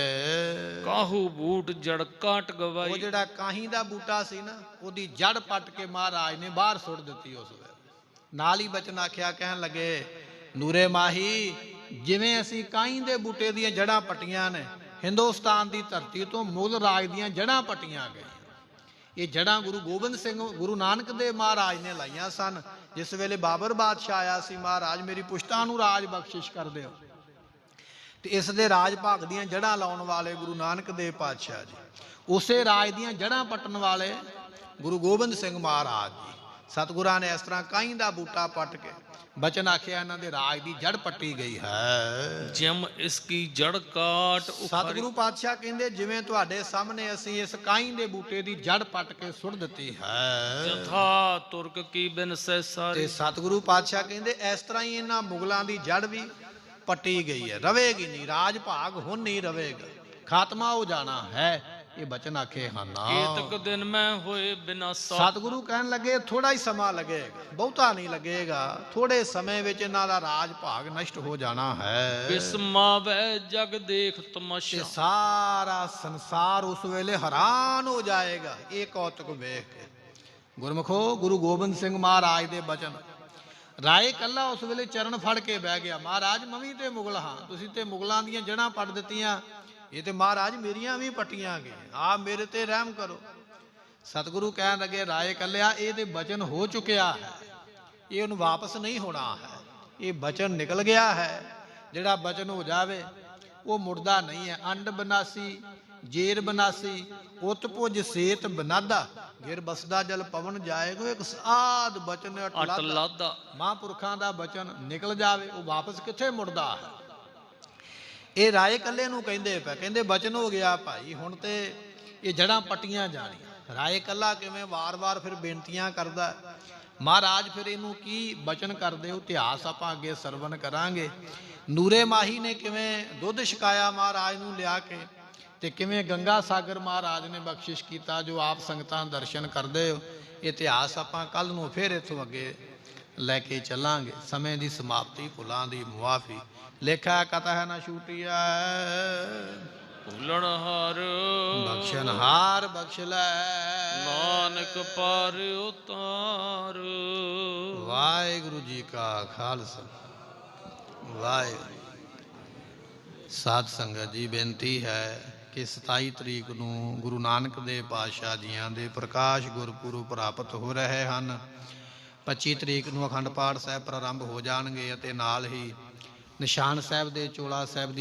ਕਾਹੂ ਬੂਟ ਜੜ ਕਾਟ ਗਵਾਈ। ਉਹ ਜਿਹੜਾ ਕਾਹੀ ਦਾ ਬੂਟਾ ਸੀ ਨਾ, ਉਹਦੀ ਜੜ ਪੱਟ ਕੇ ਮਹਾਰਾਜ ਨੇ ਬਾਹਰ ਸੁੱਟ ਦਿੱਤੀ ਉਸ ਵੇਲੇ। ਨਾਲ ਹੀ ਬਚਨ ਆਖਿਆ, ਕਹਿਣ ਲੱਗੇ ਨੂਰੇ ਮਾਹੀ, ਜਿਵੇਂ ਅਸੀਂ ਕਾਈ ਦੇ ਬੂਟੇ ਦੀਆਂ ਜੜ੍ਹਾਂ ਪੱਟੀਆਂ ਨੇ, ਹਿੰਦੁਸਤਾਨ ਦੀ ਧਰਤੀ ਤੋਂ ਮੁਗਲ ਰਾਜ ਦੀਆਂ ਜੜ੍ਹਾਂ ਪੱਟੀਆਂ ਗਈਆਂ। ਇਹ ਜੜ੍ਹਾਂ ਗੁਰੂ ਗੋਬਿੰਦ ਸਿੰਘ ਗੁਰੂ ਨਾਨਕ ਦੇਵ ਮਹਾਰਾਜ ਨੇ ਲਾਈਆਂ ਸਨ। ਜਿਸ ਵੇਲੇ ਬਾਬਰ ਬਾਦਸ਼ਾਹ ਆਇਆ ਸੀ, ਮਹਾਰਾਜ ਮੇਰੀ ਪੁਸ਼ਤਾਂ ਨੂੰ ਰਾਜ ਬਖਸ਼ਿਸ਼ ਕਰ ਦਿਓ, ਤੇ ਇਸ ਦੇ ਰਾਜ ਭਾਗ ਦੀਆਂ ਜੜ੍ਹਾਂ ਲਾਉਣ ਵਾਲੇ ਗੁਰੂ ਨਾਨਕ ਦੇਵ ਪਾਤਸ਼ਾਹ ਜੀ, ਉਸੇ ਰਾਜ ਦੀਆਂ ਜੜ੍ਹਾਂ ਪੱਟਣ ਵਾਲੇ ਗੁਰੂ ਗੋਬਿੰਦ ਸਿੰਘ ਮਹਾਰਾਜ ਜੀ। ਸਤਿਗੁਰਾਂ ਨੇ ਇਸ ਤਰ੍ਹਾਂ ਕਾਈ ਦਾ ਬੂਟਾ ਪੱਟ ਕੇ ਬਚਨ ਆਖਿਆ, ਇਹਨਾਂ ਦੇ ਰਾਜ ਦੀ ਜੜ ਪੱਟੀ ਗਈ ਹੈ। ਜਿਮ ਇਸ ਕੀ ਜੜ ਕਾਟ। ਸਤਿਗੁਰੂ ਪਾਤਸ਼ਾਹ ਕਹਿੰਦੇ ਜਿਵੇਂ ਤੁਹਾਡੇ ਸਾਹਮਣੇ ਅਸੀਂ ਇਸ ਕਾਈ ਦੇ ਬੂਟੇ ਦੀ ਜੜ ਪੱਟ ਕੇ ਸੁੱਟ ਦਿੱਤੀ ਹੈ, ਜਥਾ ਤੁਰਕ ਕੀ ਬਿਨ ਸਹਿ ਸਾਰੀ। ਤੇ ਸਤਿਗੁਰੂ ਪਾਤਸ਼ਾਹ ਕਹਿੰਦੇ ਇਸ ਤਰ੍ਹਾਂ ਹੀ ਇਹਨਾਂ ਮੁਗਲਾਂ ਦੀ ਜੜ ਵੀ पटी गई है, रवेगी नहीं, राज भाग हुन नहीं रवेगा, खात्मा हो जाना है। ये बचन आखे ਹਨ। केतक दिन में होए बिनासा। सतगुरु कहन लगे थोड़ा ही समा लगेगा, बहुता नहीं लगेगा, थोड़े समय ਵਿੱਚ ਇਹਨਾਂ ਦਾ ਰਾਜ ਭਾਗ ਨਸ਼ਟ ਹੋ ਜਾਣਾ ਹੈ। बिस्मावे जग देख ਤੇ तमाशा। ਸਾਰਾ ਸੰਸਾਰ ਉਸ ਵੇਲੇ ਹੈਰਾਨ ਹੋ ਜਾਏਗਾ ਇਹ ਕੌਤਕ ਵੇਖ ਕੇ। ਗੁਰਮੁਖੋ ਗੁਰੂ ਗੋਬਿੰਦ ਸਿੰਘ ਮਹਾਰਾਜ ਦੇ ਬਚਨ। ਰਾਏ ਕੱਲਾ ਉਸ ਵੇਲੇ ਚਰਨ ਫੜ ਕੇ ਬਹਿ ਗਿਆ, ਮਹਾਰਾਜ ਮਵੀ ਤੇ ਮੁਗਲ ਹਾਂ, ਤੁਸੀਂ ਤੇ ਮੁਗਲਾਂ ਦੀਆਂ ਜੜ੍ਹਾਂ ਪੱਟ ਦਿੱਤੀਆਂ, ਇਹ ਤੇ ਮਹਾਰਾਜ ਮੇਰੀਆਂ ਵੀ ਪੱਟੀਆਂ ਗਏ, ਆ ਮੇਰੇ ਤੇ ਰਹਿਮ ਕਰੋ। ਸਤਿਗੁਰੂ ਕਹਿਣ ਲੱਗੇ ਰਾਏ ਕੱਲਿਆ ਇਹ ਤੇ ਬਚਨ ਹੋ ਚੁੱਕਿਆ ਹੈ, ਇਹ ਉਹਨੂੰ ਵਾਪਸ ਨਹੀਂ ਹੋਣਾ ਹੈ, ਇਹ ਬਚਨ ਨਿਕਲ ਗਿਆ ਹੈ। ਜਿਹੜਾ ਬਚਨ ਹੋ ਜਾਵੇ ਉਹ ਮੁੜਦਾ ਨਹੀਂ ਹੈ। ਅੰਡ ਬਨਾਸੀ ਜੇਰ ਬਨਾਸੀ ਉਤ ਪੁਜ ਸੇਤ ਬਨਾਦਾ, ਗਿਰ ਬਸਦਾ ਜਲ ਪਵਨ ਜਾਏਗੋ, ਇੱਕ ਸਾਧ ਬਚਨ ਅਟ ਲਾਦਾ। ਮਹਾਂਪੁਰਖਾਂ ਦਾ ਬਚਨ ਨਿਕਲ ਜਾਵੇ ਉਹ ਵਾਪਸ ਕਿੱਥੇ ਮੁੜਦਾ ਹੈ। ਇਹ ਰਾਏ ਕੱਲੇ ਨੂੰ ਕਹਿੰਦੇ ਪਏ, ਕਹਿੰਦੇ ਬਚਨ ਹੋ ਗਿਆ ਭਾਈ, ਹੁਣ ਤੇ ਇਹ ਜੜ੍ਹਾਂ ਪੱਟੀਆਂ ਜਾਣੀਆਂ। ਰਾਏ ਕੱਲਾ ਕਿਵੇਂ ਵਾਰ-ਵਾਰ ਫਿਰ ਬੇਨਤੀਆਂ ਕਰਦਾ। ਮਹਾਰਾਜ ਫਿਰ ਇਹਨੂੰ ਕੀ ਬਚਨ ਕਰਦੇ ਹੋ, ਇਤਿਹਾਸ ਆਪਾਂ ਅੱਗੇ ਸਰਵਨ ਕਰਾਂਗੇ। ਨੂਰੇ ਮਾਹੀ ਨੇ ਕਿਵੇਂ ਦੁੱਧ ਛਕਾਇਆ ਮਹਾਰਾਜ ਨੂੰ ਲਿਆ ਕੇ, ਤੇ ਕਿਵੇਂ ਗੰਗਾ ਸਾਗਰ ਮਹਾਰਾਜ ਨੇ ਬਖਸ਼ਿਸ਼ ਕੀਤਾ, ਜੋ ਆਪ ਸੰਗਤਾਂ ਦਰਸ਼ਨ ਕਰਦੇ ਹੋ। ਇਤਿਹਾਸ ਆਪਾਂ ਕੱਲ ਨੂੰ ਫਿਰ ਇੱਥੋਂ ਅੱਗੇ ਲੈ ਕੇ ਚੱਲਾਂਗੇ। ਸਮੇਂ ਦੀ ਸਮਾਪਤੀ, ਭੁੱਲਾਂ ਦੀ ਮੁਆਫੀ, ਲੇਖਾ ਕਤਹਿ ਨਾ ਛੂਟਿਆ, ਭੁੱਲਣ ਹਾਰ ਬਖਸ਼ਣ ਹਾਰ ਬਖਸ਼ ਲੈ, ਨਾਨਕ ਪਾਰ ਉਤਾਰ। ਵਾਹਿਗੁਰੂ ਜੀ ਕਾ ਖਾਲਸਾ, ਵਾਹਿਗੁਰੂ। ਸਾਧ ਸੰਗਤ ਜੀ, ਬੇਨਤੀ ਹੈ ਕਿ 27 ਤਰੀਕ ਨੂੰ ਗੁਰੂ ਨਾਨਕ ਦੇਵ ਪਾਤਸ਼ਾਹ ਜੀਆਂ ਦੇ ਪ੍ਰਕਾਸ਼ ਗੁਰਪੁਰਬ ਪ੍ਰਾਪਤ ਹੋ ਰਹੇ ਹਨ। 25 ਤਰੀਕ ਨੂੰ ਅਖੰਡ ਪਾਠ ਸਾਹਿਬ ਪ੍ਰਾਰੰਭ ਹੋ ਜਾਣਗੇ ਅਤੇ ਨਾਲ ਹੀ ਨਿਸ਼ਾਨ ਸਾਹਿਬ ਦੇ ਚੋਲਾ ਸਾਹਿਬ ਦੀ